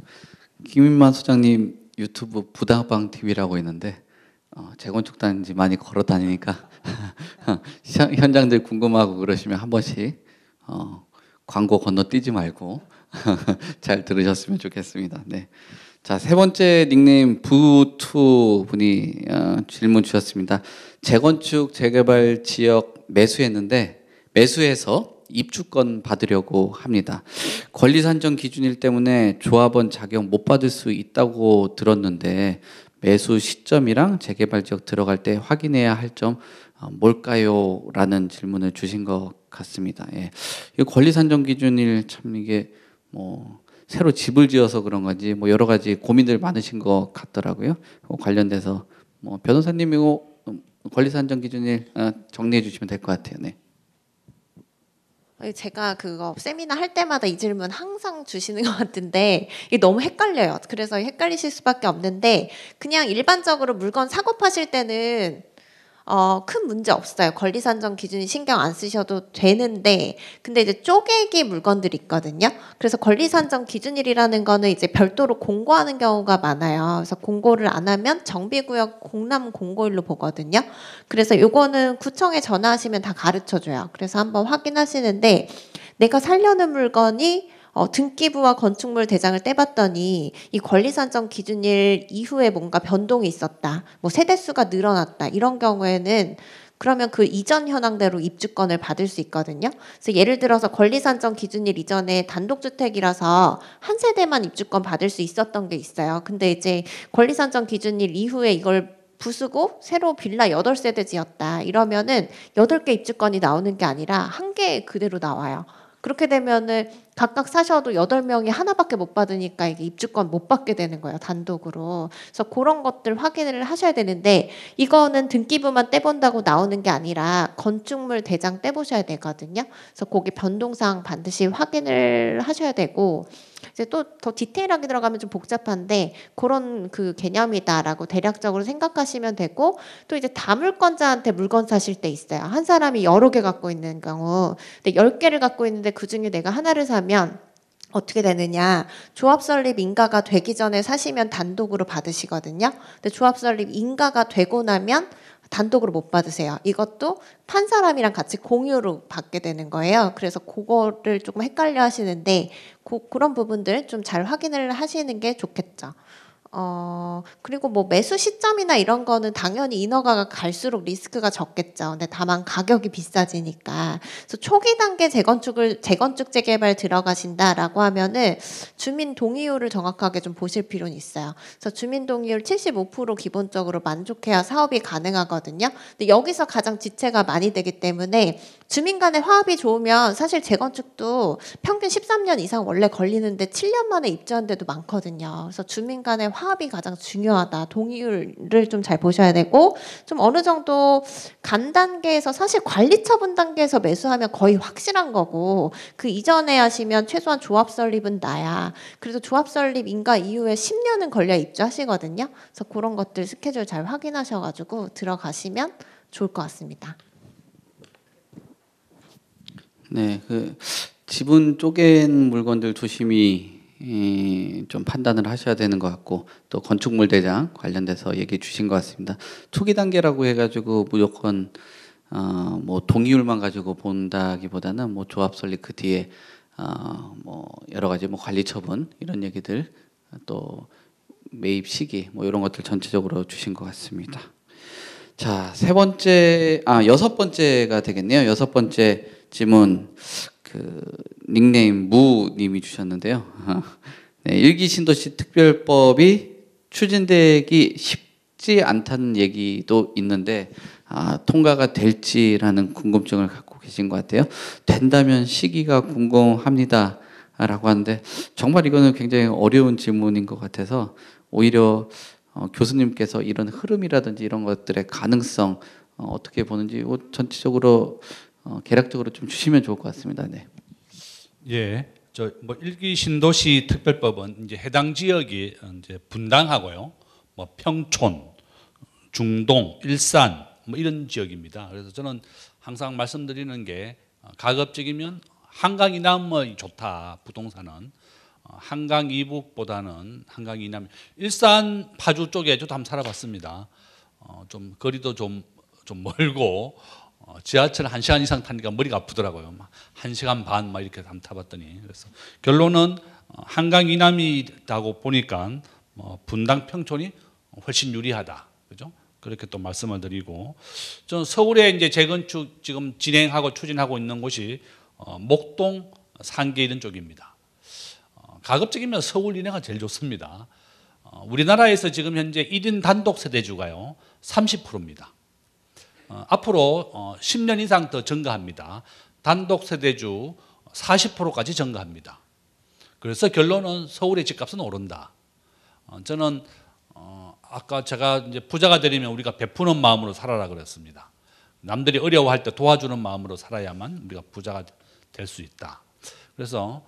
김인만 소장님 유튜브 부다방 TV라고 있는데 재건축 단지 많이 걸어 다니니까 현장들 궁금하고 그러시면 한 번씩 광고 건너뛰지 말고 잘 들으셨으면 좋겠습니다. 네. 자, 세 번째 닉네임 부투 분이 질문 주셨습니다. 재건축 재개발 지역 매수했는데 매수해서 입주권 받으려고 합니다. 권리 산정 기준일 때문에 조합원 자격 못 받을 수 있다고 들었는데 매수 시점이랑 재개발 지역 들어갈 때 확인해야 할 점 뭘까요? 라는 질문을 주신 것 같습니다. 예. 이 권리 산정 기준일 참 이게 뭐 새로 집을 지어서 그런 건지 뭐 여러 가지 고민들 많으신 것 같더라고요. 관련돼서 뭐 변호사님이 권리 산정 기준일 정리해 주시면 될 것 같아요. 네. 제가 그거 세미나 할 때마다 이 질문 항상 주시는 것 같은데 이게 너무 헷갈려요. 그래서 헷갈리실 수밖에 없는데 그냥 일반적으로 물건 사고 파실 때는 큰 문제 없어요. 권리 산정 기준이 신경 안 쓰셔도 되는데 근데 이제 쪼개기 물건들이 있거든요. 그래서 권리 산정 기준일이라는 거는 이제 별도로 공고하는 경우가 많아요. 그래서 공고를 안 하면 정비구역 공람 공고일로 보거든요. 그래서 요거는 구청에 전화하시면 다 가르쳐 줘요. 그래서 한번 확인하시는데 내가 살려는 물건이 등기부와 건축물 대장을 떼봤더니 이 권리산정 기준일 이후에 뭔가 변동이 있었다. 뭐 세대수가 늘어났다. 이런 경우에는 그러면 그 이전 현황대로 입주권을 받을 수 있거든요. 그래서 예를 들어서 권리산정 기준일 이전에 단독주택이라서 한 세대만 입주권 받을 수 있었던 게 있어요. 근데 이제 권리산정 기준일 이후에 이걸 부수고 새로 빌라 8세대 지었다. 이러면은 8개 입주권이 나오는 게 아니라 한 개 그대로 나와요. 그렇게 되면은 각각 사셔도 8명이 하나밖에 못 받으니까 이게 입주권 못 받게 되는 거예요. 단독으로. 그래서 그런 것들 확인을 하셔야 되는데 이거는 등기부만 떼본다고 나오는 게 아니라 건축물 대장 떼보셔야 되거든요. 그래서 거기 변동사항 반드시 확인을 하셔야 되고 이제 또 더 디테일하게 들어가면 좀 복잡한데 그런 그 개념이다라고 대략적으로 생각하시면 되고 또 이제 다물권자한테 물건 사실 때 있어요. 한 사람이 여러 개 갖고 있는 경우 근데 10개를 갖고 있는데 그중에 내가 하나를 사면 어떻게 되느냐. 조합 설립 인가가 되기 전에 사시면 단독으로 받으시거든요. 근데 조합 설립 인가가 되고 나면 단독으로 못 받으세요. 이것도 판 사람이랑 같이 공유로 받게 되는 거예요. 그래서 그거를 조금 헷갈려 하시는데 그런 부분들 좀 잘 확인을 하시는 게 좋겠죠. 그리고 뭐 매수 시점이나 이런 거는 당연히 인허가가 갈수록 리스크가 적겠죠. 근데 다만 가격이 비싸지니까. 그래서 초기 단계 재건축 재개발 들어가신다라고 하면은 주민 동의율을 정확하게 좀 보실 필요는 있어요. 그래서 주민 동의율 75% 기본적으로 만족해야 사업이 가능하거든요. 근데 여기서 가장 지체가 많이 되기 때문에 주민 간의 화합이 좋으면 사실 재건축도 평균 13년 이상 원래 걸리는데 7년 만에 입주한 데도 많거든요. 그래서 주민 간의 화합이 가장 중요하다. 동의율을 좀 잘 보셔야 되고 좀 어느 정도 간 단계에서 사실 관리 처분 단계에서 매수하면 거의 확실한 거고 그 이전에 하시면 최소한 조합 설립은 나야. 그래서 조합 설립 인가 이후에 10년은 걸려 입주하시거든요. 그래서 그런 것들 스케줄 잘 확인하셔가지고 들어가시면 좋을 것 같습니다. 네, 그 지분 쪼갠 물건들 조심히 좀 판단을 하셔야 되는 것 같고 또 건축물 대장 관련돼서 얘기해 주신 것 같습니다. 초기 단계라고 해가지고 무조건 뭐 동의율만 가지고 본다기보다는 뭐 조합 설립 그 뒤에 뭐 여러 가지 뭐 관리 처분 이런 얘기들 또 매입 시기 뭐 이런 것들 전체적으로 주신 것 같습니다. 자, 세 번째, 여섯 번째가 되겠네요. 여섯 번째 질문, 그 닉네임 무님이 주셨는데요. 네, 일기 신도시 특별법이 추진되기 쉽지 않다는 얘기도 있는데 통과가 될지라는 궁금증을 갖고 계신 것 같아요. 된다면 시기가 궁금합니다라고 하는데 정말 이거는 굉장히 어려운 질문인 것 같아서 오히려 교수님께서 이런 흐름이라든지 이런 것들의 가능성 어떻게 보는지 전체적으로 개략적으로 좀 주시면 좋을 것 같습니다. 네. 예, 저 뭐 일기 신도시 특별법은 이제 해당 지역이 이제 분당하고요, 뭐 평촌, 중동, 일산 뭐 이런 지역입니다. 그래서 저는 항상 말씀드리는 게 가급적이면 한강 이남이 좋다. 부동산은 한강 이북보다는 한강 이남. 일산 파주 쪽에 저도 한번 살아봤습니다. 좀 거리도 좀 멀고 지하철 1시간 이상 타니까 머리가 아프더라고요. 막 1시간 반 막 이렇게 한번 타봤더니 그래서 결론은 한강 이남이라고 보니까 분당 평촌이 훨씬 유리하다. 그죠? 그렇게 또 말씀을 드리고 저는 서울에 이제 재건축 지금 진행하고 추진하고 있는 곳이 목동, 상계 이런 쪽입니다. 가급적이면 서울 이내가 제일 좋습니다. 우리나라에서 지금 현재 1인 단독 세대주가요 30%입니다. 앞으로 10년 이상 더 증가합니다. 단독 세대주 40%까지 증가합니다. 그래서 결론은 서울의 집값은 오른다. 저는 아까 제가 이제 부자가 되려면 우리가 베푸는 마음으로 살아라 그랬습니다. 남들이 어려워할 때 도와주는 마음으로 살아야만 우리가 부자가 될 수 있다. 그래서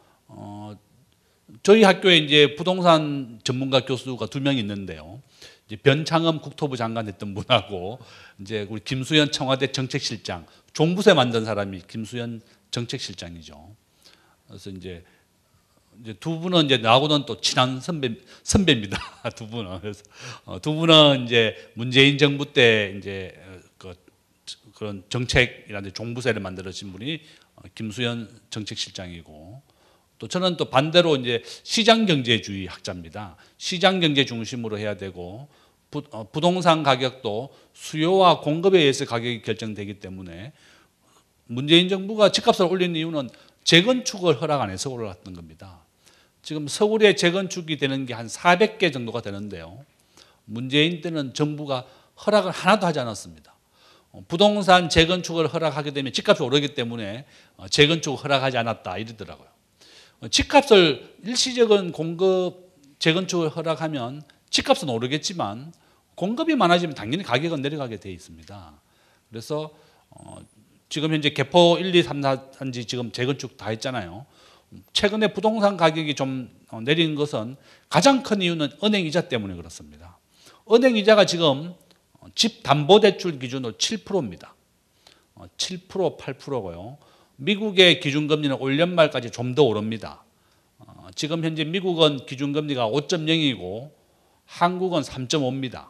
저희 학교에 이제 부동산 전문가 교수가 2명 있는데요. 이제 변창흠 국토부 장관 했던 분하고 이제 우리 김수현 청와대 정책실장, 종부세 만든 사람이 김수현 정책실장이죠. 그래서 이제 두 분은 이제 나하고는 또 친한 선배입니다. 두 분은. 그래서 두 분은 이제 문재인 정부 때 이제 그런 정책이라든지 종부세를 만들어진 분이 김수현 정책실장이고 또 저는 또 반대로 이제 시장경제주의 학자입니다. 시장경제 중심으로 해야 되고 부동산 가격도 수요와 공급에 의해서 가격이 결정되기 때문에 문재인 정부가 집값을 올린 이유는 재건축을 허락 안 해서 올랐던 겁니다. 지금 서울에 재건축이 되는 게 한 400개 정도가 되는데요. 문재인 때는 정부가 허락을 하나도 하지 않았습니다. 부동산 재건축을 허락하게 되면 집값이 오르기 때문에 재건축을 허락하지 않았다 이러더라고요. 집값을 일시적인 공급 재건축을 허락하면 집값은 오르겠지만 공급이 많아지면 당연히 가격은 내려가게 돼 있습니다. 그래서 지금 현재 개포 1, 2, 3, 4단지 지금 재건축 다 했잖아요. 최근에 부동산 가격이 좀 내린 것은 가장 큰 이유는 은행 이자 때문에 그렇습니다. 은행 이자가 지금 집 담보대출 기준으로 7%입니다. 7%, 8%고요. 미국의 기준금리는 올 연말까지 좀 더 오릅니다. 지금 현재 미국은 기준금리가 5.0이고 한국은 3.5입니다.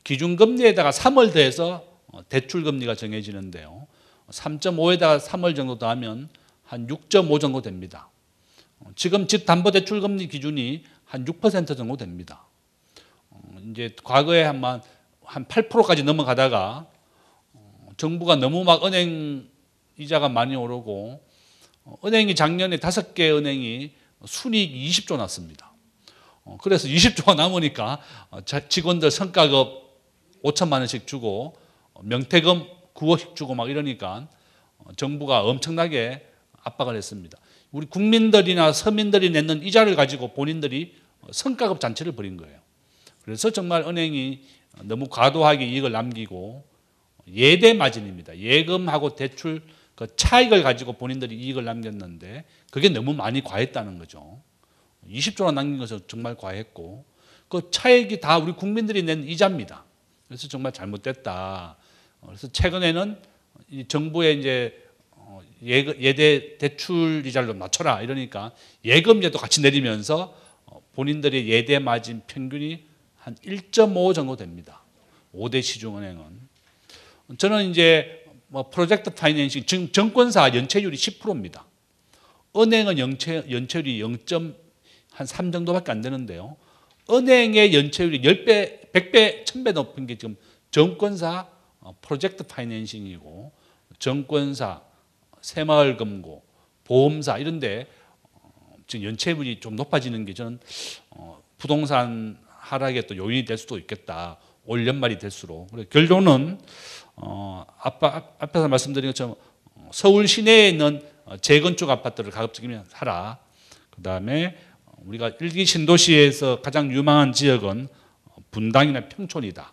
기준금리에다가 3을 더해서 대출금리가 정해지는데요. 3.5에다가 3을 정도 더하면 한 6.5 정도 됩니다. 지금 집담보대출금리 기준이 한 6% 정도 됩니다. 이제 과거에 한 8%까지 넘어가다가 정부가 너무 막 은행 이자가 많이 오르고 은행이 작년에 5개 은행이 순이익이 20조 났습니다. 그래서 20조가 남으니까 직원들 성과급 5천만 원씩 주고 명태금 9억씩 주고 막 이러니까 정부가 엄청나게 압박을 했습니다. 우리 국민들이나 서민들이 내는 이자를 가지고 본인들이 성과급 잔치를 벌인 거예요. 그래서 정말 은행이 너무 과도하게 이익을 남기고 예대 마진입니다. 예금하고 대출 그 차익을 가지고 본인들이 이익을 남겼는데 그게 너무 많이 과했다는 거죠. 20조나 남긴 것은 정말 과했고 그 차익이 다 우리 국민들이 낸 이자입니다. 그래서 정말 잘못됐다. 그래서 최근에는 이 정부의 이제 예대 대출 이자를 좀 낮춰라 이러니까 예금제도 같이 내리면서 본인들의 예대 마진 평균이 한 1.5 정도 됩니다. 5대 시중은행은. 저는 이제 프로젝트 파이낸싱 지금 정권사 연체율이 10%입니다. 은행은 연체율이 한 3 정도밖에 안 되는데요. 은행의 연체율이 10배, 100배, 1000배 높은 게 지금 정권사 프로젝트 파이낸싱이고 정권사, 새마을금고, 보험사 이런데 지금 연체율이 좀 높아지는 게 저는 부동산 하락의 또 요인이 될 수도 있겠다. 올 연말이 될수록. 그래서 결론은 앞에서 말씀드린 것처럼 서울 시내에 있는 재건축 아파트를 가급적이면 사라. 그다음에 우리가 일기 신도시에서 가장 유망한 지역은 분당이나 평촌이다.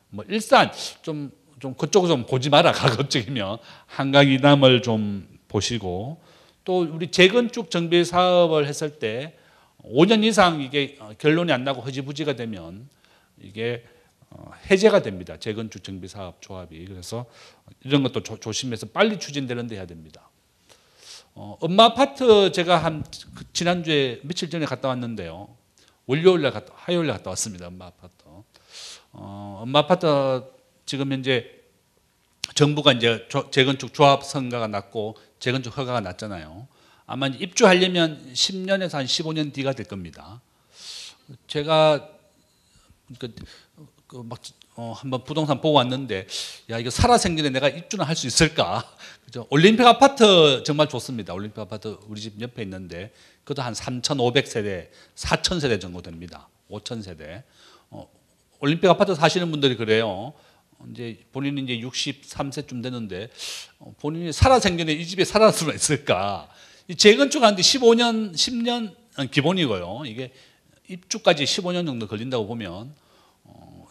뭐 일산 좀 그쪽을 좀 보지 마라. 가급적이면 한강 이남을 좀 보시고 또 우리 재건축 정비 사업을 했을 때 5년 이상 이게 결론이 안 나고 허지부지가 되면 이게 해제가 됩니다. 재건축 정비 사업 조합이. 그래서 이런 것도 조심해서 빨리 추진되는 데 해야 됩니다. 엄마 아파트 제가 지난주에 며칠 전에 갔다 왔는데요. 화요일에 갔다 왔습니다. 엄마 아파트. 엄마 아파트 지금 현재 정부가 이제 재건축 조합 선가가 났고 재건축 허가가 났잖아요. 아마 입주하려면 10년에서 한 15년 뒤가 될 겁니다. 제가 한번 부동산 보고 왔는데 야 이거 살아생전에 내가 입주는 할 수 있을까? 그죠? 올림픽 아파트 정말 좋습니다. 올림픽 아파트 우리 집 옆에 있는데 그것도 한 3,500세대, 4,000세대 정도 됩니다. 5,000세대. 올림픽 아파트 사시는 분들이 그래요. 이제 본인이 이제 63세쯤 되는데 본인이 살아생전에 이 집에 살아날 수가 있을까? 이 재건축하는데 15년, 10년 기본이고요. 이게 입주까지 15년 정도 걸린다고 보면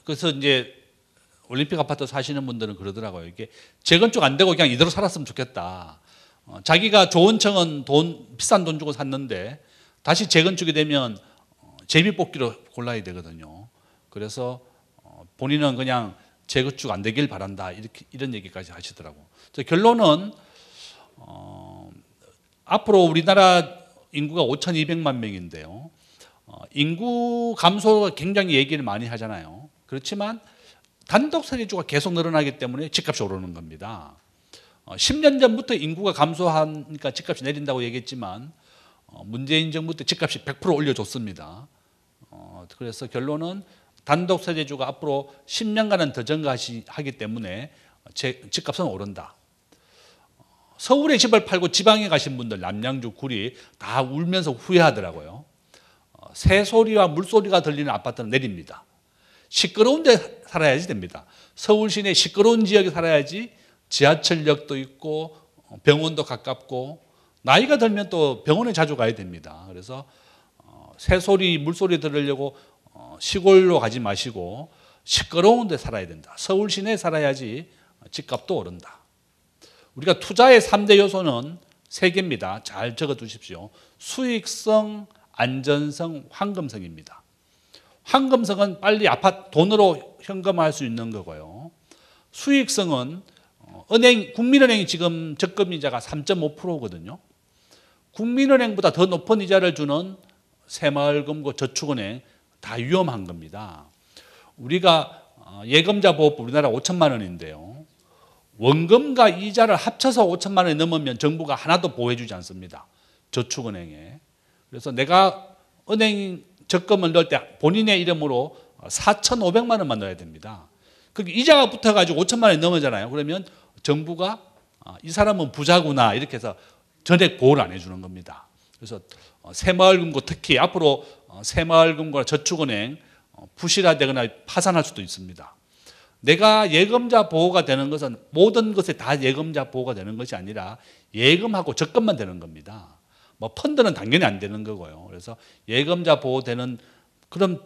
그래서 이제 올림픽 아파트 사시는 분들은 그러더라고요. 이게 재건축 안 되고 그냥 이대로 살았으면 좋겠다. 자기가 좋은 층은 비싼 돈 주고 샀는데 다시 재건축이 되면 제비뽑기로 골라야 되거든요. 그래서 본인은 그냥 재건축 안 되길 바란다. 이런 얘기까지 하시더라고. 결론은 앞으로 우리나라 인구가 5,200만 명인데요. 인구 감소가 굉장히 얘기를 많이 하잖아요. 그렇지만 단독 세대주가 계속 늘어나기 때문에 집값이 오르는 겁니다. 10년 전부터 인구가 감소하니까 집값이 내린다고 얘기했지만 문재인 정부 때 집값이 100% 올려줬습니다. 그래서 결론은 단독 세대주가 앞으로 10년간은 더 증가하기 때문에 집값은 오른다. 서울에 집을 팔고 지방에 가신 분들 남양주, 구리 다 울면서 후회하더라고요. 새소리와 물소리가 들리는 아파트는 내립니다. 시끄러운 데 살아야지 됩니다. 서울 시내 시끄러운 지역에 살아야지 지하철역도 있고 병원도 가깝고 나이가 들면 또 병원에 자주 가야 됩니다. 그래서 새소리, 물소리 들으려고 시골로 가지 마시고 시끄러운 데 살아야 된다. 서울 시내에 살아야지 집값도 오른다. 우리가 투자의 3대 요소는 3개입니다. 잘 적어 두십시오. 수익성, 안전성, 황금성입니다. 황금성은 빨리 돈으로 현금화할 수 있는 거고요. 수익성은 국민은행이 지금 적금이자가 3.5%거든요. 국민은행보다 더 높은 이자를 주는 새마을금고, 저축은행 다 위험한 겁니다. 우리가 예금자 보호법 우리나라 5천만 원인데요. 원금과 이자를 합쳐서 5천만 원이 넘으면 정부가 하나도 보호해주지 않습니다. 저축은행에. 그래서 내가 은행 적금을 넣을 때 본인의 이름으로 4,500만 원만 넣어야 됩니다. 그게 이자가 붙어가지고 5천만 원이 넘어잖아요. 그러면 정부가 이 사람은 부자구나 이렇게 해서 전액 보호를 안 해주는 겁니다. 그래서 새마을금고 특히 앞으로 새마을금고나 저축은행 부실화되거나 파산할 수도 있습니다. 내가 예금자 보호가 되는 것은 모든 것에 다 예금자 보호가 되는 것이 아니라 예금하고 적금만 되는 겁니다. 뭐 펀드는 당연히 안 되는 거고요. 그래서 예금자 보호되는 그런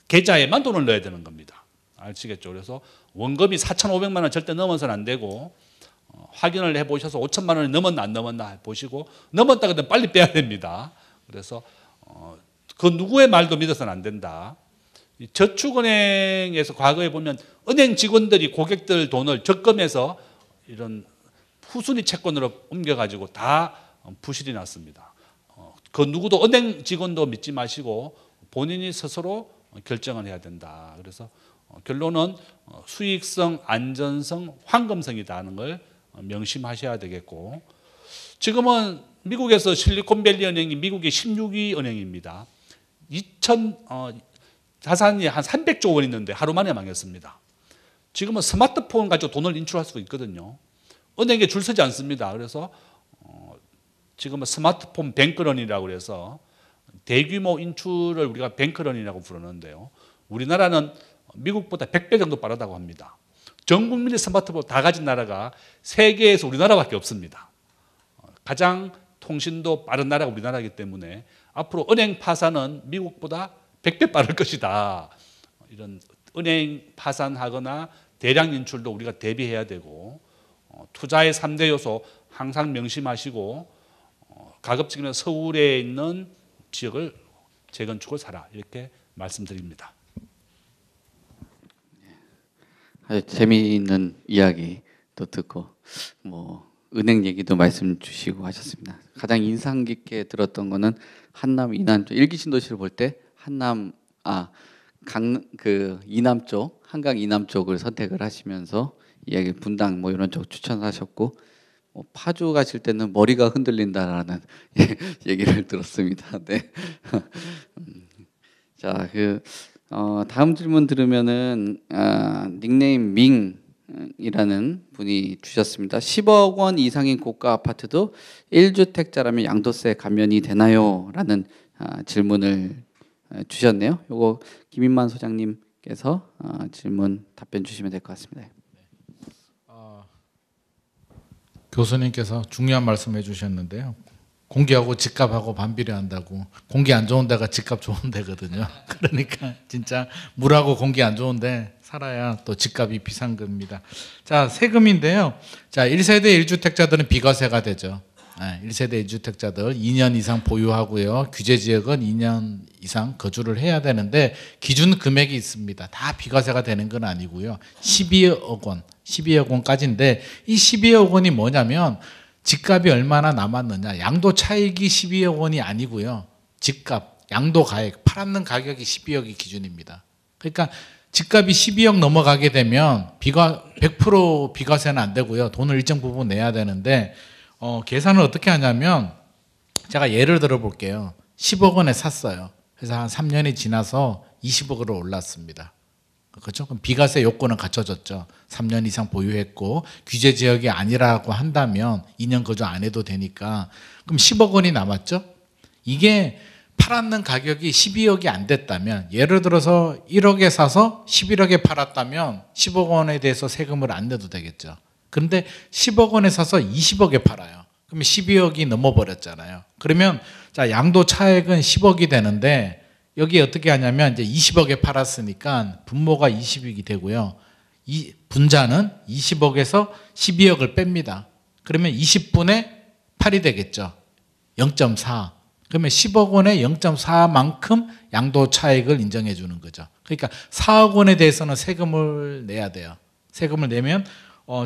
계좌에만 돈을 넣어야 되는 겁니다. 아시겠죠? 그래서 원금이 4,500만 원 절대 넘어서는 안 되고 확인을 해보셔서 5천만 원이 넘었나 안 넘었나 보시고 넘었다 그러면 빨리 빼야 됩니다. 그래서 그 누구의 말도 믿어서는 안 된다. 저축은행에서 과거에 보면 은행 직원들이 고객들 돈을 적금해서 이런 후순위 채권으로 옮겨가지고 다 부실이 났습니다. 그 누구도 은행 직원도 믿지 마시고 본인이 스스로 결정을 해야 된다. 그래서 결론은 수익성, 안전성, 황금성이다 하는 걸 명심하셔야 되겠고 지금은 미국에서 실리콘밸리 은행이 미국의 16위 은행입니다. 자산이 한 300조 원 있는데 하루 만에 망했습니다. 지금은 스마트폰 가지고 돈을 인출할 수 있거든요. 은행에 줄 서지 않습니다. 그래서 지금은 스마트폰 뱅크런이라고 그래서 대규모 인출을 우리가 뱅크런이라고 부르는데요. 우리나라는 미국보다 100배 정도 빠르다고 합니다. 전 국민이 스마트폰 다 가진 나라가 세계에서 우리나라밖에 없습니다. 가장 통신도 빠른 나라가 우리나라이기 때문에 앞으로 은행 파산은 미국보다 100배 빠를 것이다. 이런 은행 파산하거나 대량 인출도 우리가 대비해야 되고 투자의 3대 요소 항상 명심하시고 가급적이면 서울에 있는 지역을 재건축을 사라 이렇게 말씀드립니다. 아주 재미있는 이야기 또 듣고 뭐 은행 얘기도 말씀 주시고 하셨습니다. 가장 인상 깊게 들었던 거는 한남 이남 쪽 일기 신도시를 볼 때 한남 그 이남 쪽 한강 이남 쪽을 선택을 하시면서 이야기 분당 뭐 이런 쪽 추천하셨고 뭐 파주 가실 때는 머리가 흔들린다라는 얘기를 들었습니다. 네. 자, 다음 질문 들으면은 닉네임 밍이라는 분이 주셨습니다. 10억 원 이상인 고가 아파트도 1주택자라면 양도세 감면이 되나요? 라는 질문을 주셨네요. 요거 김인만 소장님께서 질문 답변 주시면 될 것 같습니다. 교수님께서 중요한 말씀해 주셨는데요. 공기하고 집값하고 반비례한다고. 공기 안 좋은 데가 집값 좋은 데거든요. 그러니까 진짜 물하고 공기 안 좋은데 살아야 또 집값이 비싼 겁니다. 자, 세금인데요. 자, 1세대 1주택자들은 비과세가 되죠. 1세대 1주택자들 2년 이상 보유하고요. 규제 지역은 2년 이상 거주를 해야 되는데 기준 금액이 있습니다. 다 비과세가 되는 건 아니고요. 12억 원, 12억 원까지인데 이 12억 원이 뭐냐면 집값이 얼마나 남았느냐. 양도 차익이 12억 원이 아니고요. 집값, 양도 가액, 팔았는 가격이 12억이 기준입니다. 그러니까 집값이 12억 넘어가게 되면 100% 비과세는 안 되고요. 돈을 일정 부분 내야 되는데 계산을 어떻게 하냐면 제가 예를 들어 볼게요. 10억 원에 샀어요. 그래서 한 3년이 지나서 20억으로 올랐습니다. 그렇죠? 그럼 비과세 요건은 갖춰졌죠. 3년 이상 보유했고 규제 지역이 아니라고 한다면 2년 거주 안 해도 되니까 그럼 10억 원이 남았죠. 이게 팔았는 가격이 12억이 안 됐다면 예를 들어서 1억에 사서 11억에 팔았다면 10억 원에 대해서 세금을 안 내도 되겠죠. 그런데 10억 원에 사서 20억에 팔아요. 그러면 12억이 넘어버렸잖아요. 그러면 자 양도 차액은 10억이 되는데 여기 어떻게 하냐면 이제 20억에 팔았으니까 분모가 20억이 되고요. 이 분자는 20억에서 12억을 뺍니다. 그러면 20분의 8이 되겠죠. 0.4. 그러면 10억 원에 0.4만큼 양도 차익을 인정해 주는 거죠. 그러니까 4억 원에 대해서는 세금을 내야 돼요. 세금을 내면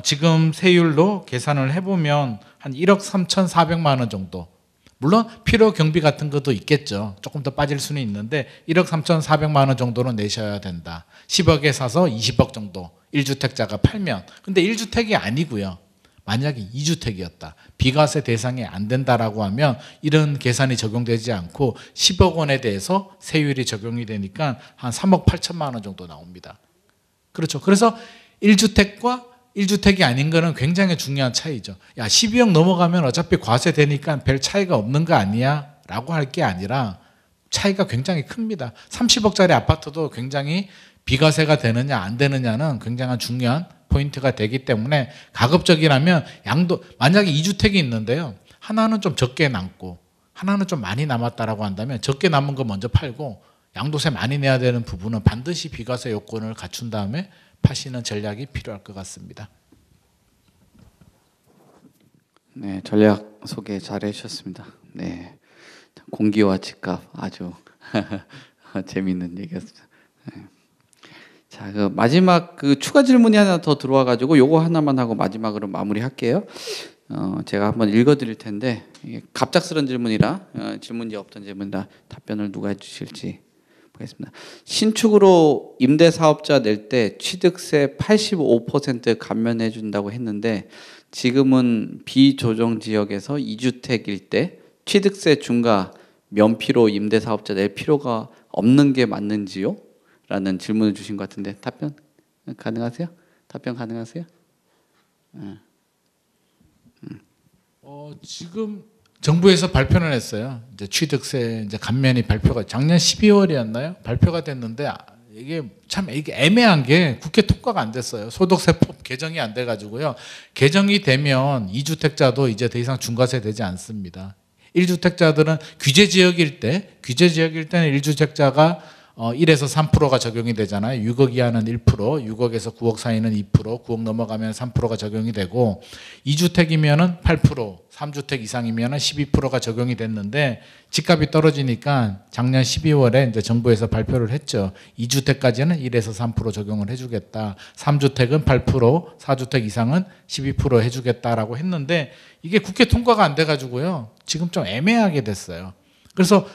지금 세율로 계산을 해보면 한 1억 3,400만 원 정도. 물론 필요 경비 같은 것도 있겠죠. 조금 더 빠질 수는 있는데 1억 3,400만 원 정도는 내셔야 된다. 10억에 사서 20억 정도 1주택자가 팔면. 근데 1주택이 아니고요. 만약에 2주택이었다. 비과세 대상이 안 된다라고 하면 이런 계산이 적용되지 않고 10억 원에 대해서 세율이 적용이 되니까 한 3억 8천만 원 정도 나옵니다. 그렇죠. 그래서 1주택과 1주택이 아닌 거는 굉장히 중요한 차이죠. 야, 12억 넘어가면 어차피 과세 되니까 별 차이가 없는 거 아니야? 라고 할 게 아니라 차이가 굉장히 큽니다. 30억짜리 아파트도 굉장히 비과세가 되느냐 안 되느냐는 굉장히 중요한 포인트가 되기 때문에 가급적이라면 양도 만약에 2주택이 있는데요. 하나는 좀 적게 남고 하나는 좀 많이 남았다라고 한다면 적게 남은 거 먼저 팔고 양도세 많이 내야 되는 부분은 반드시 비과세 요건을 갖춘 다음에 파시는 전략이 필요할 것 같습니다. 네, 전략 소개 잘 해주셨습니다. 네, 공기와 집값 아주 재미있는 얘기였습니다. 네. 자, 마지막 추가 질문이 하나 더 들어와가지고 요거 하나만 하고 마지막으로 마무리할게요. 제가 한번 읽어드릴 텐데 이게 갑작스런 질문이라 질문지 없던 질문이라 답변을 누가 해주실지 보겠습니다. 신축으로 임대사업자 낼 때 취득세 85% 감면해 준다고 했는데 지금은 비조정 지역에서 2주택일 때 취득세 중과 면피로 임대사업자 낼 필요가 없는 게 맞는지요? 라는 질문을 주신 것 같은데 답변 가능하세요? 답변 가능하세요? 지금 정부에서 발표는 했어요. 이제 취득세 이제 감면이 발표가 작년 12월이었나요? 발표가 됐는데 이게 애매한 게 국회 통과가 안 됐어요. 소득세법 개정이 안 돼가지고요. 개정이 되면 2주택자도 이제 더 이상 중과세 되지 않습니다. 1주택자들은 규제 지역일 때는 1주택자가 1에서 3%가 적용이 되잖아요. 6억 이하는 1%, 6억에서 9억 사이는 2%, 9억 넘어가면 3%가 적용이 되고 2주택이면은 8%, 3주택 이상이면은 12%가 적용이 됐는데 집값이 떨어지니까 작년 12월에 이제 정부에서 발표를 했죠. 2주택까지는 1에서 3% 적용을 해주겠다. 3주택은 8%, 4주택 이상은 12% 해주겠다라고 했는데 이게 국회 통과가 안 돼가지고요. 지금 좀 애매하게 됐어요. 그래서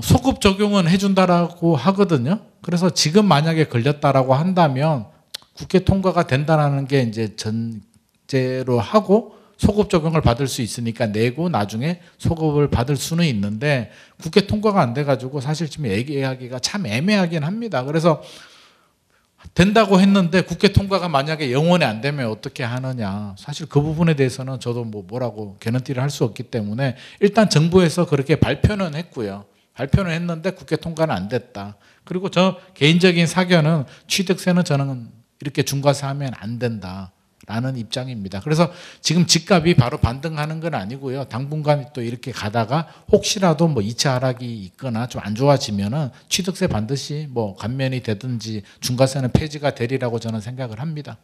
소급 적용은 해준다라고 하거든요. 그래서 지금 만약에 걸렸다라고 한다면 국회 통과가 된다라는 게 이제 전제로 하고 소급 적용을 받을 수 있으니까 내고 나중에 소급을 받을 수는 있는데 국회 통과가 안 돼가지고 사실 지금 얘기하기가 참 애매하긴 합니다. 그래서 된다고 했는데 국회 통과가 만약에 영원히 안 되면 어떻게 하느냐. 사실 그 부분에 대해서는 저도 뭐라고 개런티를 할 수 없기 때문에 일단 정부에서 그렇게 발표는 했고요. 발표는 했는데 국회 통과는 안 됐다. 그리고 저 개인적인 사견은 취득세는 저는 이렇게 중과세하면 안 된다라는 입장입니다. 그래서 지금 집값이 바로 반등하는 건 아니고요. 당분간 또 이렇게 가다가 혹시라도 뭐 2차 하락이 있거나 좀 안 좋아지면은 취득세 반드시 뭐 감면이 되든지 중과세는 폐지가 되리라고 저는 생각을 합니다.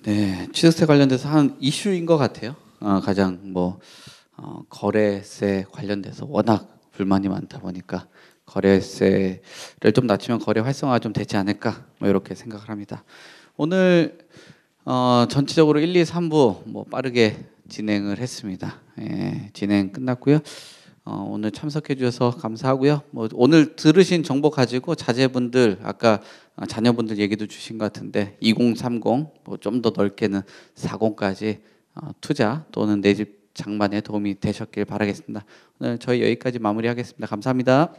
네, 취득세 관련돼서 한 이슈인 것 같아요. 가장 거래세 관련돼서 워낙 불만이 많다 보니까 거래세를 좀 낮추면 거래 활성화가 좀 되지 않을까 이렇게 생각을 합니다. 오늘 전체적으로 1, 2, 3부 빠르게 진행을 했습니다. 예, 진행 끝났고요. 오늘 참석해 주셔서 감사하고요. 오늘 들으신 정보 가지고 자제분들 아까 자녀분들 얘기도 주신 것 같은데 2030 좀 더 넓게는 40까지 투자 또는 내 집 장만에 도움이 되셨길 바라겠습니다. 오늘 저희 여기까지 마무리하겠습니다. 감사합니다.